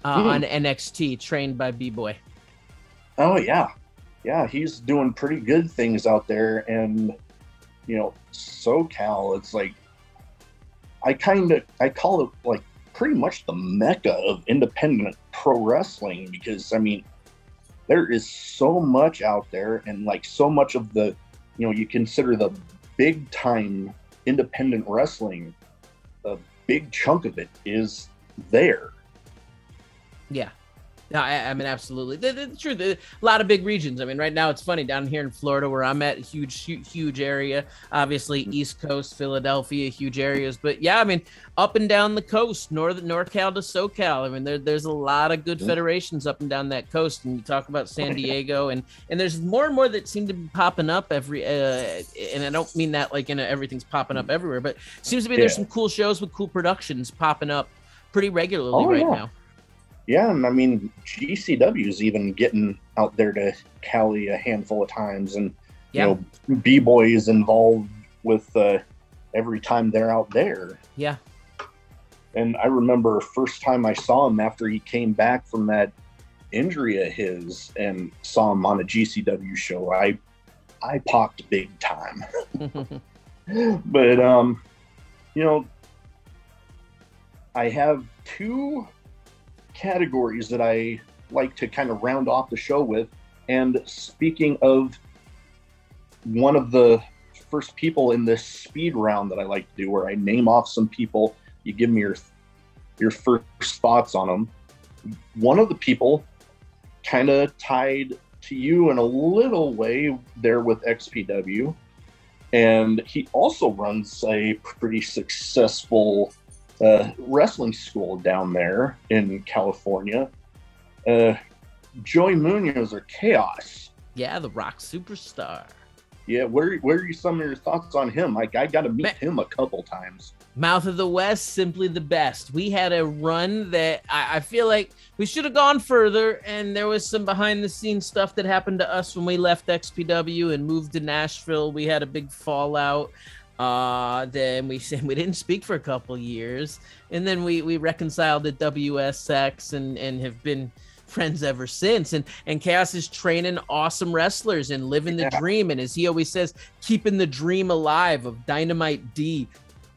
on NXT, trained by B-Boy. Oh, yeah. Yeah, he's doing pretty good things out there. And, SoCal, it's like, I call it like pretty much the mecca of independent pro wrestling, because, I mean, there is so much out there, and like so much of the, you consider the big time independent wrestling, a big chunk of it is there. Yeah. No, I mean, absolutely. The truth, a lot of big regions. I mean, right now it's funny down here in Florida where I'm at, huge area. Obviously, East Coast, Philadelphia, huge areas. But yeah, I mean, up and down the coast, NorCal to SoCal. I mean, there's a lot of good federations up and down that coast. And you talk about San Diego, and there's more and more that seem to be popping up every. And I don't mean that like everything's popping up everywhere, but it seems to be there's some cool shows with cool productions popping up pretty regularly now. Yeah, and I mean, GCW is even getting out there to Cali a handful of times, and you Yeah. know, B-Boy is involved with every time they're out there. Yeah. And I remember first time I saw him after he came back from that injury of his, and saw him on a GCW show. I popped big time. But you know, I have two categories that I like to kind of round off the show with. And speaking of one of the first people in this speed round that I like to do, where I name off some people, you give me your first thoughts on them. One of the people kind of tied to you in a little way there with XPW, and he also runs a pretty successful wrestling school down there in California. Joey Munoz, or Chaos. Yeah, the Rock superstar. Yeah, where are some of your thoughts on him? Like, I got to meet him a couple times. Mouth of the West, simply the best. We had a run that I feel like we should have gone further, and there was some behind-the-scenes stuff that happened to us when we left XPW and moved to Nashville. We had a big fallout. Then we didn't speak for a couple years, and then we reconciled at WSX and have been friends ever since. And Chaos is training awesome wrestlers and living the dream, and as he always says, keeping the dream alive of Dynamite D,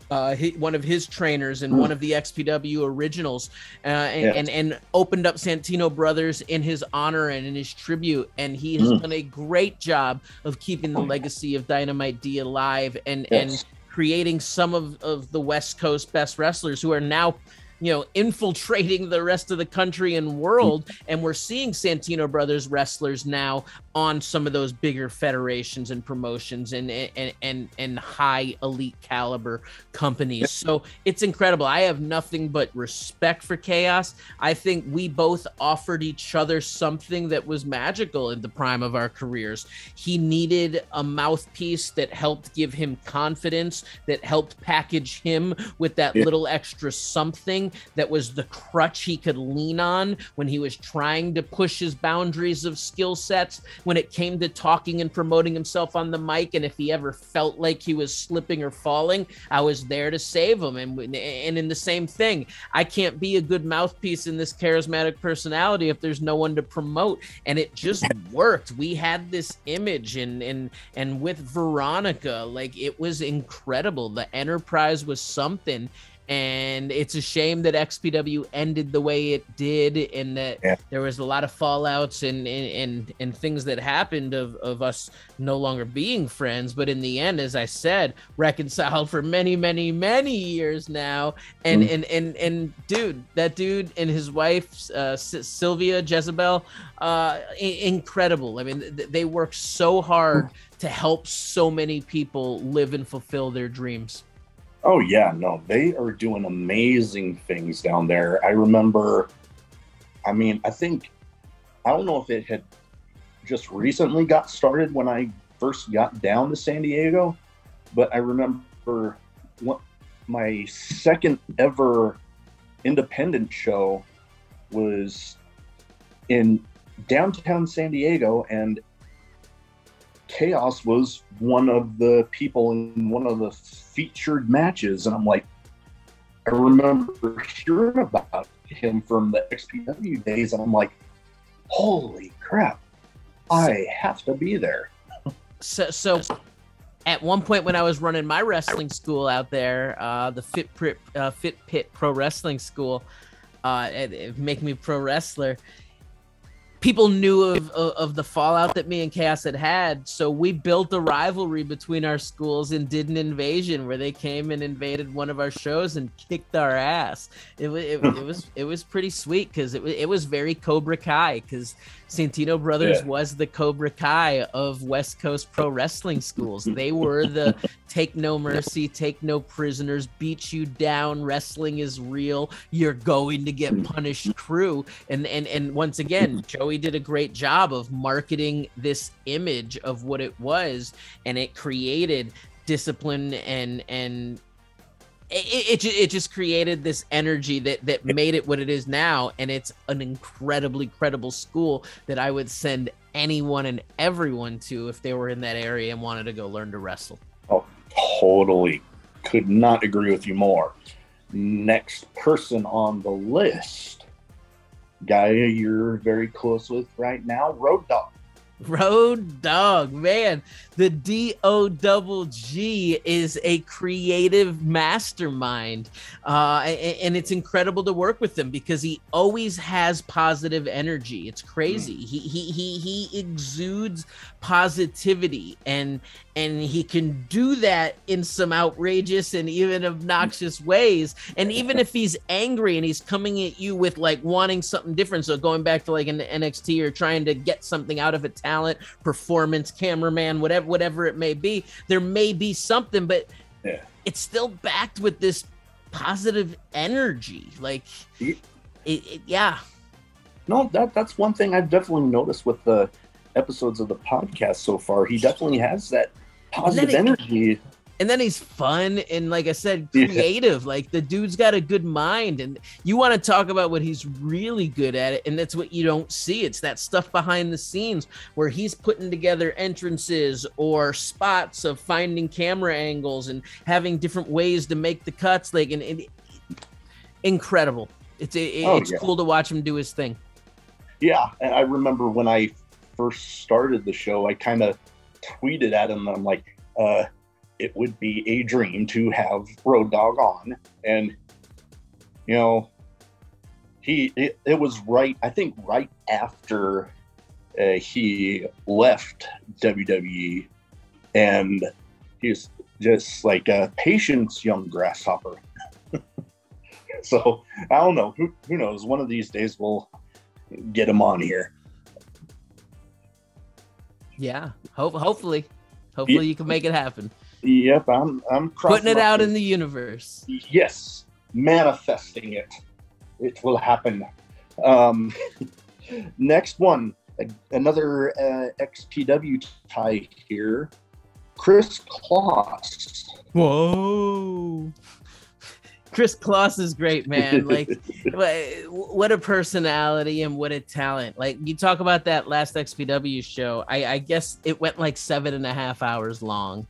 one of his trainers and one of the XPW originals, and opened up Santino Brothers in his honor and in his tribute, and he has done a great job of keeping the legacy of Dynamite D alive and creating some of the West Coast best wrestlers who are now, you know, infiltrating the rest of the country and world. And we're seeing Santino Brothers wrestlers now on some of those bigger federations and promotions and high elite caliber companies. So it's incredible. I have nothing but respect for Chaos. I think we both offered each other something that was magical in the prime of our careers. He needed a mouthpiece that helped give him confidence, that helped package him with that little extra something that was the crutch he could lean on when he was trying to push his boundaries of skill sets, when it came to talking and promoting himself on the mic. And if he ever felt like he was slipping or falling, I was there to save him. And in the same thing, I can't be a good mouthpiece in this charismatic personality if there's no one to promote. And it just worked. We had this image, and with Veronica, like, it was incredible. The Enterprise was something. And it's a shame that XPW ended the way it did, and that there was a lot of fallouts and things that happened of us no longer being friends. But in the end, as I said, reconciled for many, many, many years now. And dude, that dude and his wife, Sylvia Jezebel, incredible. I mean, they work so hard to help so many people live and fulfill their dreams. Oh, yeah, no, they are doing amazing things down there. I remember, I mean, I don't know if it had just recently got started when I first got down to San Diego, but I remember my second ever independent show was in downtown San Diego, and Chaos was one of the people in one of the featured matches. And I'm like, I remember hearing about him from the XPW days, and I'm like, holy crap, I have to be there. So at one point when I was running my wrestling school out there, the Fit Pit Pro Wrestling School, Make Me Pro Wrestler, people knew of the fallout that me and Chaos had, so we built a rivalry between our schools and did an invasion where they came and invaded one of our shows and kicked our ass. It was pretty sweet, because it was very Cobra Kai, because Santino Brothers was the Cobra Kai of West Coast pro wrestling schools. They were the take no mercy, take no prisoners, beat you down, wrestling is real, you're going to get punished crew. And once again, Joey did a great job of marketing this image of what it was, and it created discipline and it just created this energy that made it what it is now, and it's an incredibly credible school that I would send anyone and everyone to if they were in that area and wanted to go learn to wrestle. Oh, totally. Could not agree with you more. Next person on the list, guy you're very close with right now, Road Dogg. Road Dogg, man, the DOGG is a creative mastermind, and it's incredible to work with him because he always has positive energy. It's crazy. He exudes positivity, and he can do that in some outrageous and even obnoxious ways. And even if he's angry and he's coming at you with like wanting something different, so going back to like an NXT or trying to get something out of a talent, performance, cameraman, whatever it may be, there may be something, but it's still backed with this positive energy. Like, yeah. No, that's one thing I've definitely noticed with the episodes of the podcast so far. He definitely has that positive energy. And then he's fun and, like I said, creative. Yeah. Like, the dude's got a good mind, and you want to talk about what he's really good at, and that's what you don't see. It's that stuff behind the scenes where he's putting together entrances or spots of finding camera angles and having different ways to make the cuts. Like, and incredible. It's cool to watch him do his thing. Yeah, and I remember when I first started the show, I kind of tweeted at him. I'm like, it would be a dream to have Road Dogg on. And, you know, it was right after he left WWE, and he's just like a patience young grasshopper. So I don't know, who knows, one of these days we'll get him on here. Yeah, hopefully you can make it happen. Yep, I'm putting it out in the universe. Yes, manifesting it. It will happen. Next one, another XPW tie here. Chris Kloss. Whoa. Chris Kloss is great, man. Like, what a personality and what a talent. Like, you talk about that last XPW show. I guess it went like 7.5 hours long.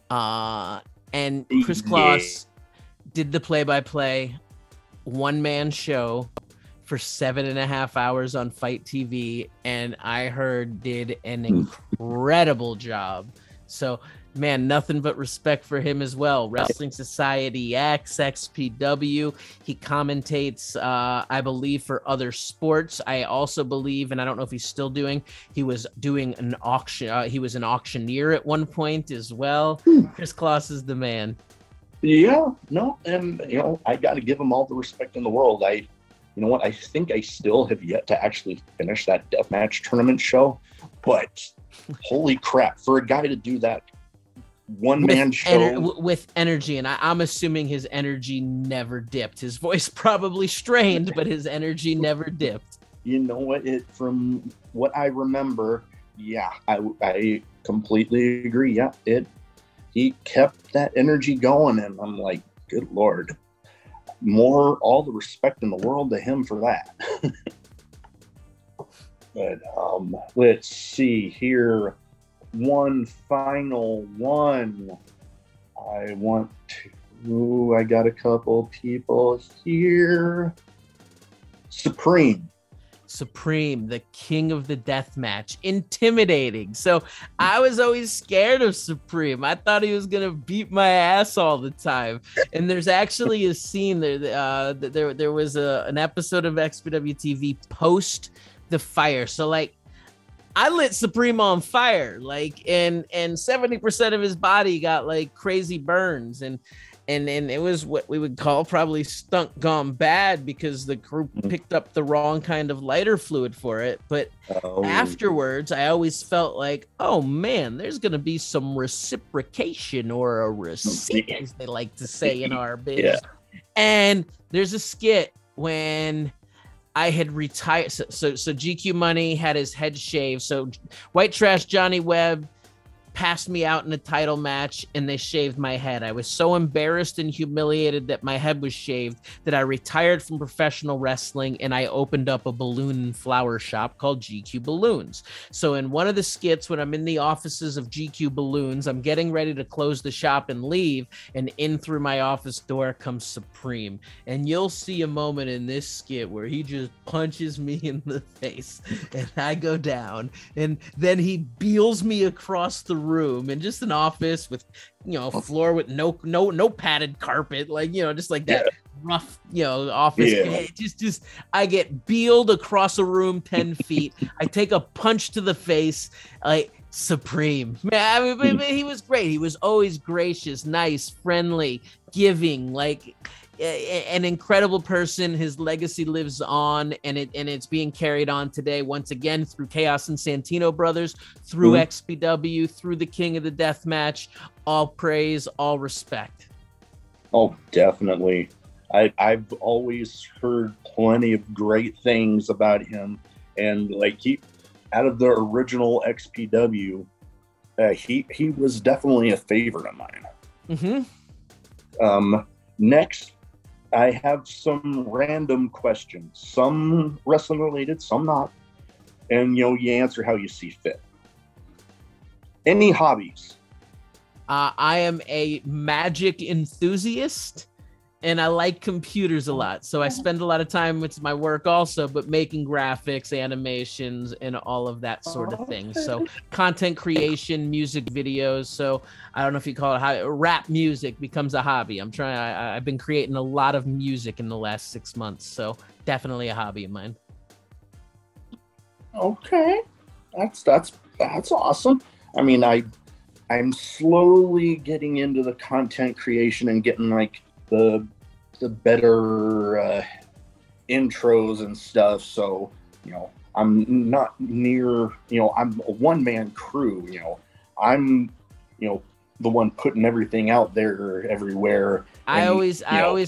And Chris Kloss did the play-by-play one-man show for 7.5 hours on Fight TV, and I heard did an incredible job. So, man, nothing but respect for him as well. Wrestling Society X, XPW. He commentates, I believe, for other sports. I also believe, and I don't know if he's still doing, he was doing an auction. He was an auctioneer at one point as well. Chris Kloss is the man. Yeah, no, and, you know, I got to give him all the respect in the world. You know what? I think I still have yet to actually finish that deathmatch tournament show, but holy crap, for a guy to do that one-man show with energy, and I'm assuming his energy never dipped. His voice probably strained, but his energy never dipped. You know what? From what I remember, yeah, I completely agree. Yeah, he kept that energy going, and I'm like, good Lord, all the respect in the world to him for that. But let's see here. One final one. I got a couple people here. Supreme, the king of the death match. Intimidating. So I was always scared of Supreme. I thought he was gonna beat my ass all the time. And there's actually a scene there. There was an episode of XPW TV post the fire. So like, I lit Supreme on fire, like, and 70% of his body got like crazy burns, and it was what we would call probably stunk gone bad because the group picked up the wrong kind of lighter fluid for it. But afterwards, I always felt like, oh man, there's gonna be some reciprocation or a receipt, as they like to say in our biz. Yeah. And there's a skit when I had retired. So GQ Money had his head shaved. So White Trash Johnny Webb passed me out in a title match and they shaved my head. I was so embarrassed and humiliated that my head was shaved that I retired from professional wrestling and I opened up a balloon and flower shop called GQ Balloons. So in one of the skits, when I'm in the offices of GQ Balloons, I'm getting ready to close the shop and leave, and in through my office door comes Supreme. And you'll see a moment in this skit where he just punches me in the face and I go down, and then he beels me across the room in just an office with, you know, a floor with no padded carpet, like, you know, just like that rough, you know, office. Just I get beeled across a room 10 feet. I take a punch to the face. Like, Supreme, man, I mean, he was great. He was always gracious, nice, friendly, giving, like an incredible person. His legacy lives on, and it's being carried on today once again through Chaos and Santino Brothers, through XPW, through the King of the Death Match. All praise, all respect. Oh, definitely. I've always heard plenty of great things about him, and like out of the original XPW, he was definitely a favorite of mine. Next, I have some random questions, some wrestling related, some not. And, you know, you answer how you see fit. Any hobbies? I am a magic enthusiast, and I like computers a lot. So I spend a lot of time with my work also, but making graphics, animations, and all of that sort of thing. So content creation, music videos. So I don't know if you call it rap music becomes a hobby. I've been creating a lot of music in the last 6 months. So definitely a hobby of mine. Okay. That's awesome. I mean, I'm slowly getting into the content creation and getting like the better intros and stuff. So, you know, I'm not near, you know, I'm a one-man crew, you know, I'm, you know, the one putting everything out there everywhere. I always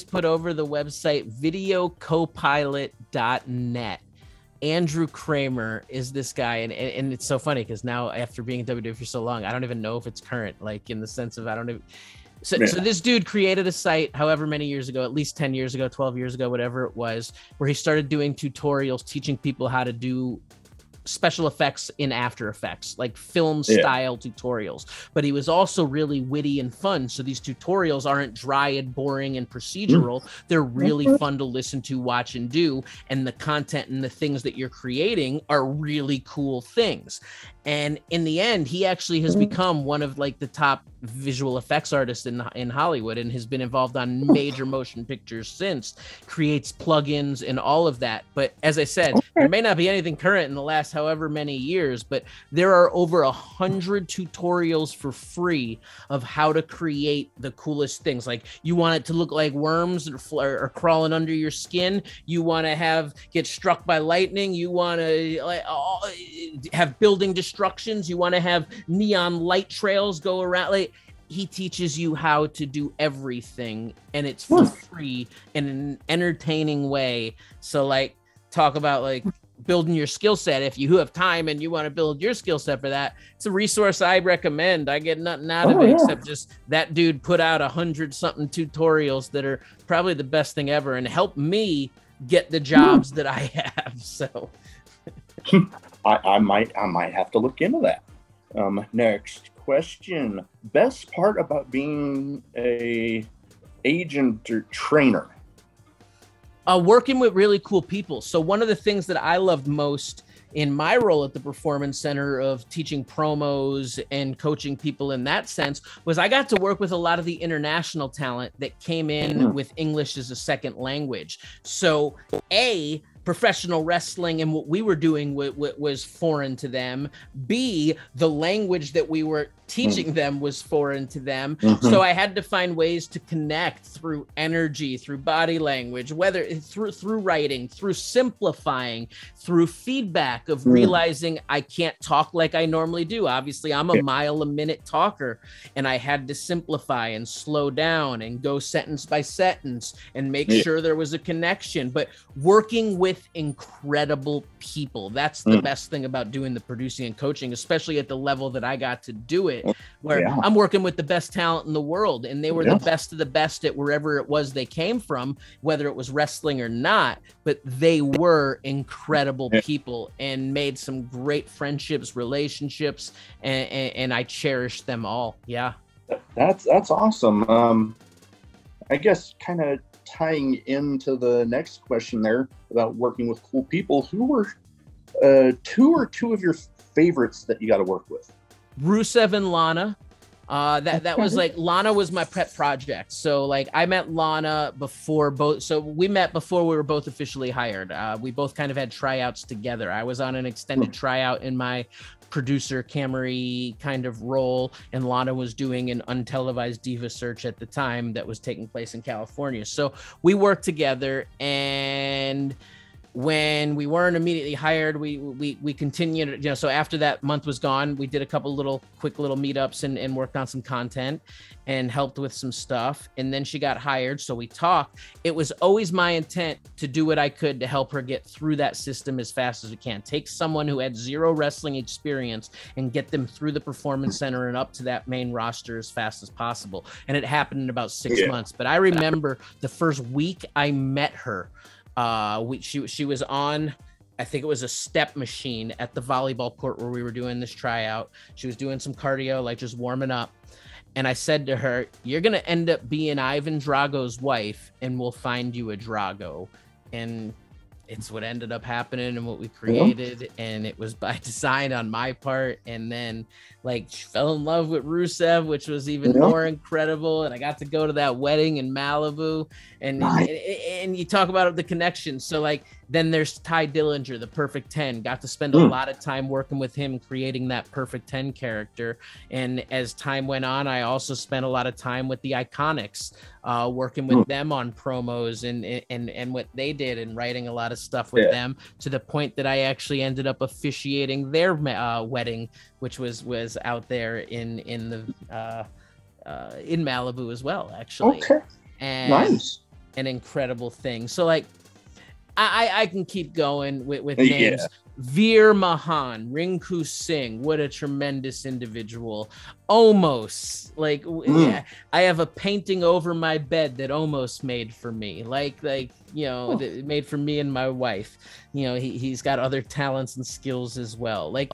put over the website videocopilot.net. Andrew Kramer is this guy, and it's so funny because now after being in WWE for so long, I don't even know if it's current, like in the sense of I don't even. So this dude created a site however many years ago, at least 10 years ago, 12 years ago, whatever it was, where he started doing tutorials, teaching people how to do special effects in After Effects, like film style tutorials. But he was also really witty and fun. So these tutorials aren't dry and boring and procedural. They're really fun to listen to, watch, and do. And the content and the things that you're creating are really cool things. And in the end, he actually has become one of like the top visual effects artists in Hollywood, and has been involved on major motion pictures since, creates plugins and all of that. But as I said, there may not be anything current in the last however many years, but there are over 100 tutorials for free of how to create the coolest things. Like, you want it to look like worms are crawling under your skin. You want to get struck by lightning. You want to have building destructions. You want to have neon light trails go around. Like, he teaches you how to do everything, and it's for free in an entertaining way. So like, talk about like building your skill set. If you have time and you want to build your skill set for that, it's a resource I recommend. I get nothing out of it except just that dude put out 100-something tutorials that are probably the best thing ever and help me get the jobs that I have. So I might have to look into that. Next question: best part about being a agent or trainer? Working with really cool people. So one of the things that I loved most in my role at the Performance Center of teaching promos and coaching people in that sense was I got to work with a lot of the international talent that came in with English as a second language. So professional wrestling and what we were doing was foreign to them. B, the language that we were teaching them was foreign to them. So I had to find ways to connect through energy, through body language, whether through writing, through simplifying, through feedback of realizing I can't talk like I normally do. Obviously, I'm a mile a minute talker, and I had to simplify and slow down and go sentence by sentence and make sure there was a connection. But working with incredible people, that's the best thing about doing the producing and coaching, especially at the level that I got to do it. it, where I'm working with the best talent in the world, and they were the best of the best at wherever it was they came from, whether it was wrestling or not, but they were incredible people and made some great friendships, relationships, and I cherish them all. Yeah. That's awesome. I guess kind of tying into the next question there about working with cool people, who were two of your favorites that you got to work with? Rusev and Lana. That was like, Lana was my pet project. So like I met Lana before we met before we were both officially hired. We both kind of had tryouts together. I was on an extended tryout in my producer Camry kind of role, and Lana was doing an untelevised diva search at the time that was taking place in California. So we worked together, and when we weren't immediately hired, we continued, you know, so after that month was gone, we did a couple quick little meetups and worked on some content and helped with some stuff. And then she got hired. So we talked. It was always my intent to do what I could to help her get through that system as fast as we can. Take someone who had zero wrestling experience and get them through the performance center and up to that main roster as fast as possible. And it happened in about 6 months. But I remember the first week I met her, she was on, I think it was a step machine at the volleyball court where we were doing this tryout. She was doing some cardio, like just warming up. And I said to her, "You're going to end up being Ivan Drago's wife, and we'll find you a Drago." And it's what ended up happening and what we created. And it was by design on my part. And then like she fell in love with Rusev, which was even more incredible. And I got to go to that wedding in Malibu, and you talk about the connection. So like, then there's Ty Dillinger, the Perfect 10. Got to spend a lot of time working with him, creating that Perfect 10 character. And as time went on, I also spent a lot of time with the Iconics, working with them on promos and what they did, and writing a lot of stuff with them, to the point that I actually ended up officiating their wedding, which was out there in Malibu as well, actually. Okay, and nice. An incredible thing. So like, I can keep going with names. Veer Mahan, Rinku Singh, what a tremendous individual. Omos, like I have a painting over my bed that Omos made for me, like you know, made for me and my wife. You know, he's got other talents and skills as well. Like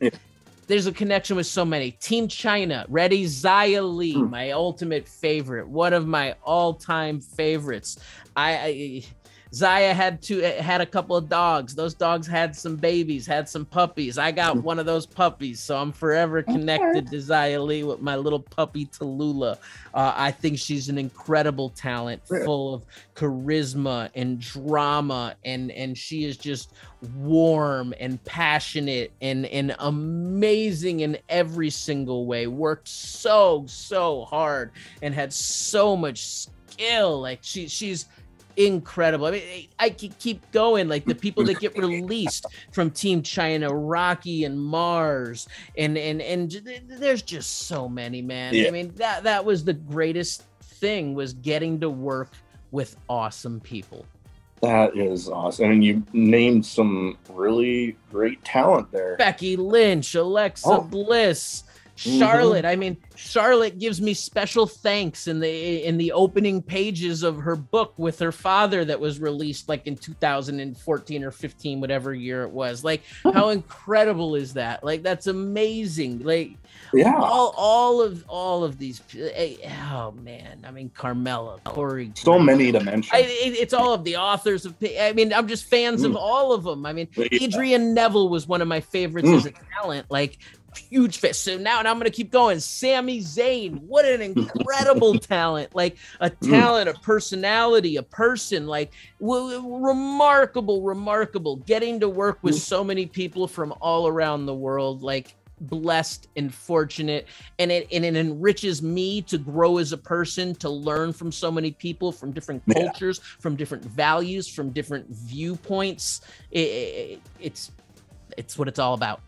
there's a connection with so many. Team China, Reddy Zia Lee, my ultimate favorite, one of my all-time favorites. Zaya had a couple of dogs. Those dogs had some babies, had some puppies. I got one of those puppies, so I'm forever connected to Zia Lee with my little puppy Tallulah. I think she's an incredible talent, full of charisma and drama, and she is just warm and passionate and amazing in every single way. Worked so hard and had so much skill. Like she's incredible. I mean, I could keep going. Like the people that get released from Team China, Rocky and Mars, and there's just so many, man. I mean, that was the greatest thing, was getting to work with awesome people. That is awesome. And you named some really great talent there. Becky Lynch, Alexa Bliss, Charlotte. I mean, Charlotte gives me special thanks in the opening pages of her book with her father that was released like in 2014 or 15, whatever year it was. Like, how incredible is that? Like, that's amazing. Like, all of these. Oh man, I mean, Carmella, Corey, so many to mention. It's all of the authors of. I mean, I'm just fans of all of them. I mean, Adrian Neville was one of my favorites as a talent. Like, huge fan. So now, and I'm going to keep going. Sami Zayn, what an incredible talent. Like a talent, a personality, a person, like remarkable. Getting to work with so many people from all around the world, like blessed and fortunate. And it enriches me to grow as a person, to learn from so many people from different cultures, from different values, from different viewpoints. It's what it's all about.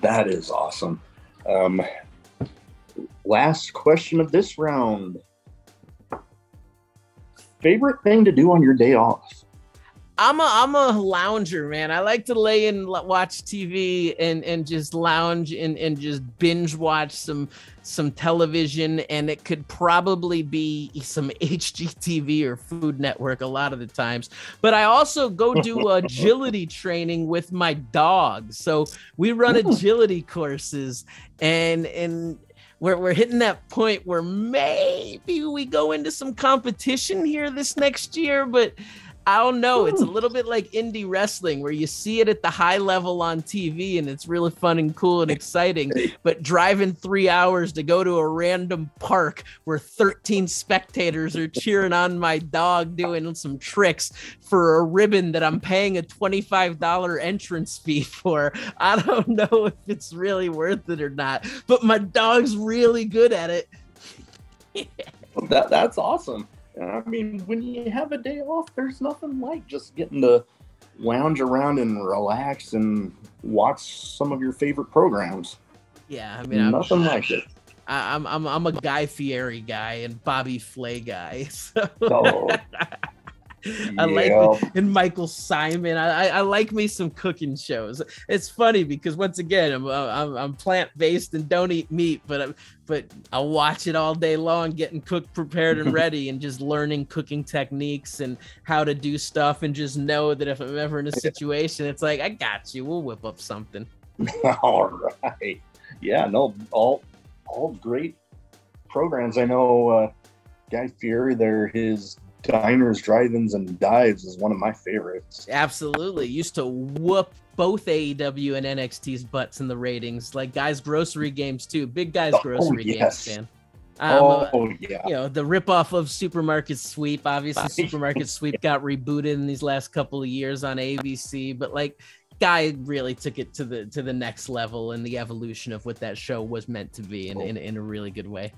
That is awesome. Last question of this round. Favorite thing to do on your day off? I'm a lounger, man. I like to lay and watch TV and just lounge and just binge watch some television, and it could probably be some HGTV or Food Network a lot of the times. But I also go do agility training with my dog. So we run agility courses, and we're hitting that point where maybe we go into some competition here this next year, but I don't know. It's a little bit like indie wrestling where you see it at the high level on TV and it's really fun and cool and exciting. But driving 3 hours to go to a random park where 13 spectators are cheering on my dog doing some tricks for a ribbon that I'm paying a $25 entrance fee for, I don't know if it's really worth it or not. But my dog's really good at it. That's awesome. I mean, when you have a day off, there's nothing like just getting to lounge around and relax and watch some of your favorite programs. Yeah, I mean, nothing like it. I'm a Guy Fieri guy and Bobby Flay guy. So. Oh. I like and Michael Simon. I like me some cooking shows. It's funny because once again I'm plant-based and don't eat meat, but I'll watch it all day long, getting cooked, prepared, and ready, and just learning cooking techniques and how to do stuff, and just know that if I'm ever in a situation, it's like, I got you. We'll whip up something. All right. Yeah. No. All great programs. I know Guy Fieri. His Diners, Drive-Ins, and Dives is one of my favorites. Absolutely. Used to whoop both AEW and NXT's butts in the ratings, like Guys Grocery Games too. Big Guys Grocery Games fan. Yeah. You know, the ripoff of Supermarket Sweep. Obviously, Supermarket Sweep got rebooted in these last couple of years on ABC, but like Guy really took it to the next level and the evolution of what that show was meant to be in a really good way.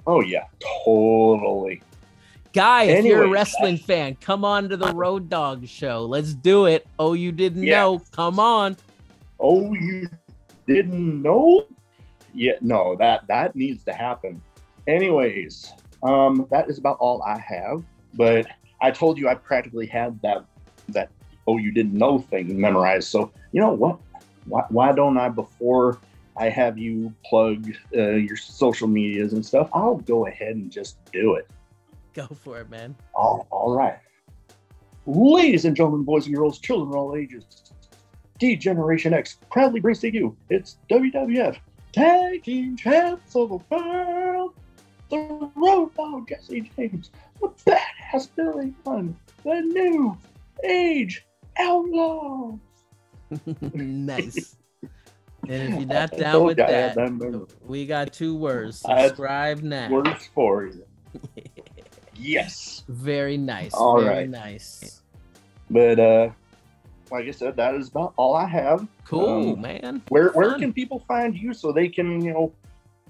Oh yeah, totally. Guy, if you're a wrestling fan, come on to the Road Dogg show. Let's do it. Oh, you didn't know? Come on. Oh, you didn't know? Yeah, no, that needs to happen. Anyways, that is about all I have. But I told you I practically had that oh, you didn't know thing memorized. So you know what? Why don't I, before I have you plug your social medias and stuff, I'll go ahead and just do it. Go for it, man. All right. Ladies and gentlemen, boys and girls, children of all ages, D-Generation X proudly brings to you its WWF Tag Team Champs of the World, the Road Dogg Jesse James, the Badass Billy Gunn, the New Age Outlaws. Nice. And if you're not down with that, we got 2 words. Subscribe now. Words for you. Yes. Very nice. All very right. Nice. But like I said, that is about all I have. Cool, man. Where can people find you so they can,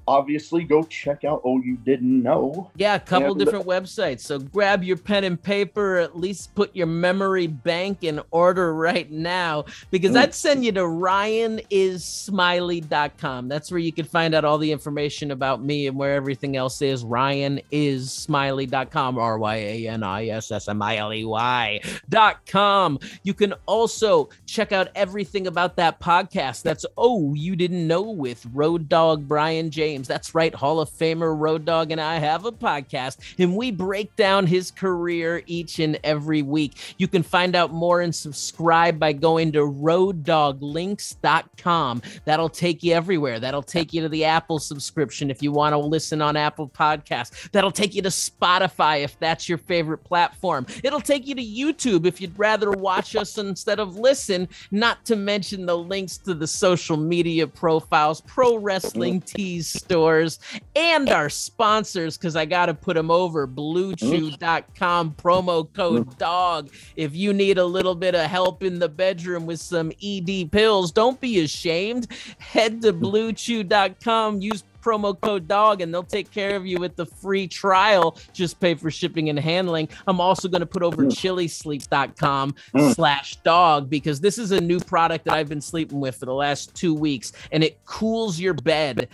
obviously go check out Oh You Didn't Know? Yeah, a couple different websites. So grab your pen and paper, or at least put your memory bank in order right now, because I'd send you to ryanissmiley.com. That's where you can find out all the information about me and where everything else is. ryanissmiley.com, ryanissmiley.com. You can also check out everything about that podcast. That's Oh You Didn't Know with Road Dogg Brian James. That's right, Hall of Famer Road Dogg and I have a podcast, and we break down his career each and every week. You can find out more and subscribe by going to roaddoglinks.com. That'll take you everywhere. That'll take you to the Apple subscription if you want to listen on Apple Podcasts. That'll take you to Spotify if that's your favorite platform. It'll take you to YouTube if you'd rather watch us instead of listen, not to mention the links to the social media profiles, Pro Wrestling Tees stores, and our sponsors, because I got to put them over. BlueChew.com, promo code DOGG. If you need a little bit of help in the bedroom with some ED pills, don't be ashamed. Head to BlueChew.com, use promo code Dogg, and they'll take care of you with the free trial. Just pay for shipping and handling. I'm also going to put over chillisleep.com/dog, because this is a new product that I've been sleeping with for the last 2 weeks, and it cools your bed,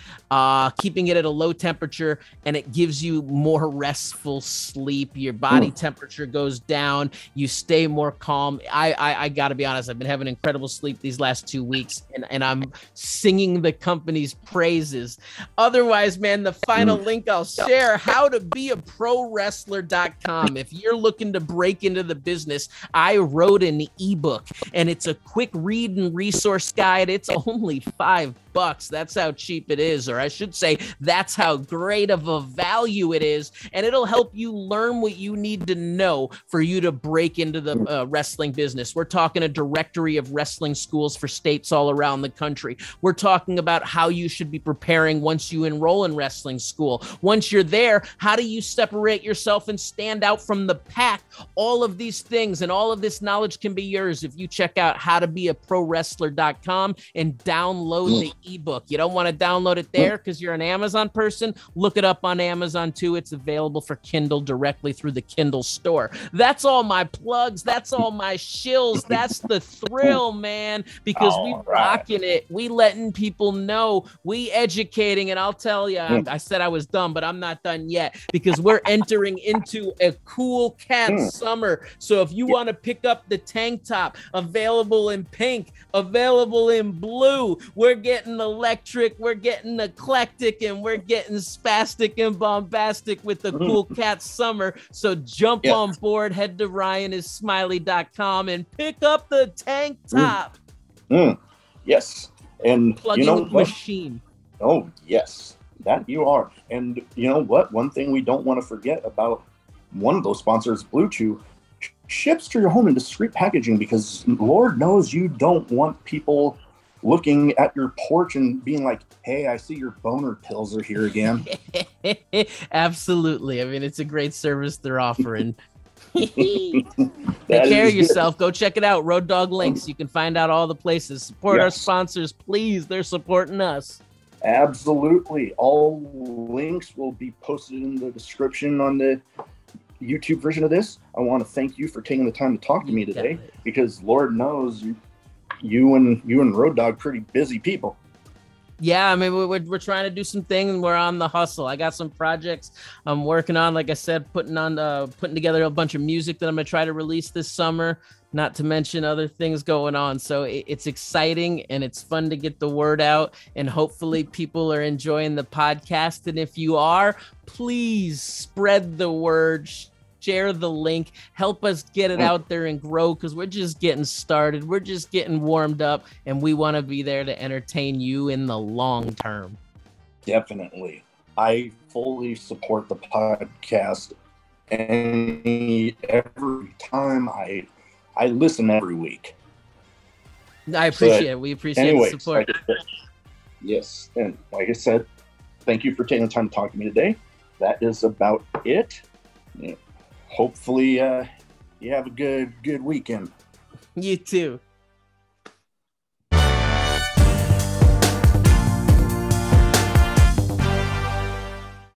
keeping it at a low temperature, and it gives you more restful sleep. Your body temperature goes down. You stay more calm. I got to be honest, I've been having incredible sleep these last 2 weeks, and I'm singing the company's praises. Otherwise, man, the final link I'll share, howtobeaprowrestler.com. If you're looking to break into the business, I wrote an ebook, and it's a quick read and resource guide. It's only $5. That's how cheap it is, or I should say that's how great of a value it is, and it'll help you learn what you need to know for you to break into the wrestling business. We're talking a directory of wrestling schools for states all around the country. We're talking about how you should be preparing once you enroll in wrestling school. Once you're there, how do you separate yourself and stand out from the pack? All of these things and all of this knowledge can be yours if you check out howtobeaprowrestler.com and download the ebook. You don't want to download it there because you're an Amazon person. Look it up on Amazon too. It's available for Kindle directly through the Kindle store. That's all my plugs. That's all my shills. That's the thrill, man, because we rocking it. We letting people know, we educating, and I'll tell you, I said I was done, but I'm not done yet, because we're entering into a cool Katz summer. So if you want to pick up the tank top, available in pink, available in blue, we're getting electric, we're getting eclectic, and we're getting spastic and bombastic with the cool Katz summer. So jump on board, head to ryanismiley.com and pick up the tank top. Yes. And plugging the machine. Oh, yes, that you are. And you know what? One thing we don't want to forget about one of those sponsors, Blue Chew, ships to your home in discreet packaging, because Lord knows you don't want people looking at your porch and being like, hey, I see your boner pills are here again. Absolutely. I mean, it's a great service they're offering. Take care of yourself. Go check it out. Road Dogg Links. You can find out all the places. Support our sponsors, please. They're supporting us. Absolutely. All links will be posted in the description on the YouTube version of this. I want to thank you for taking the time to talk to me today, because Lord knows you and Road Dogg pretty busy people. Yeah, I mean, we're trying to do some things, and we're on the hustle. I got some projects I'm working on, like I said, putting together a bunch of music that I'm gonna try to release this summer, not to mention other things going on. So it's exciting, and it's fun to get the word out, and hopefully people are enjoying the podcast. And if you are, please spread the word, share the link, help us get it out there and grow, because we're just getting started. We're just getting warmed up, and we want to be there to entertain you in the long term. Definitely. I fully support the podcast, and every time I listen every week. I appreciate it. We appreciate the support. Yes. And like I said, thank you for taking the time to talk to me today. That is about it. Hopefully you have a good weekend. You too.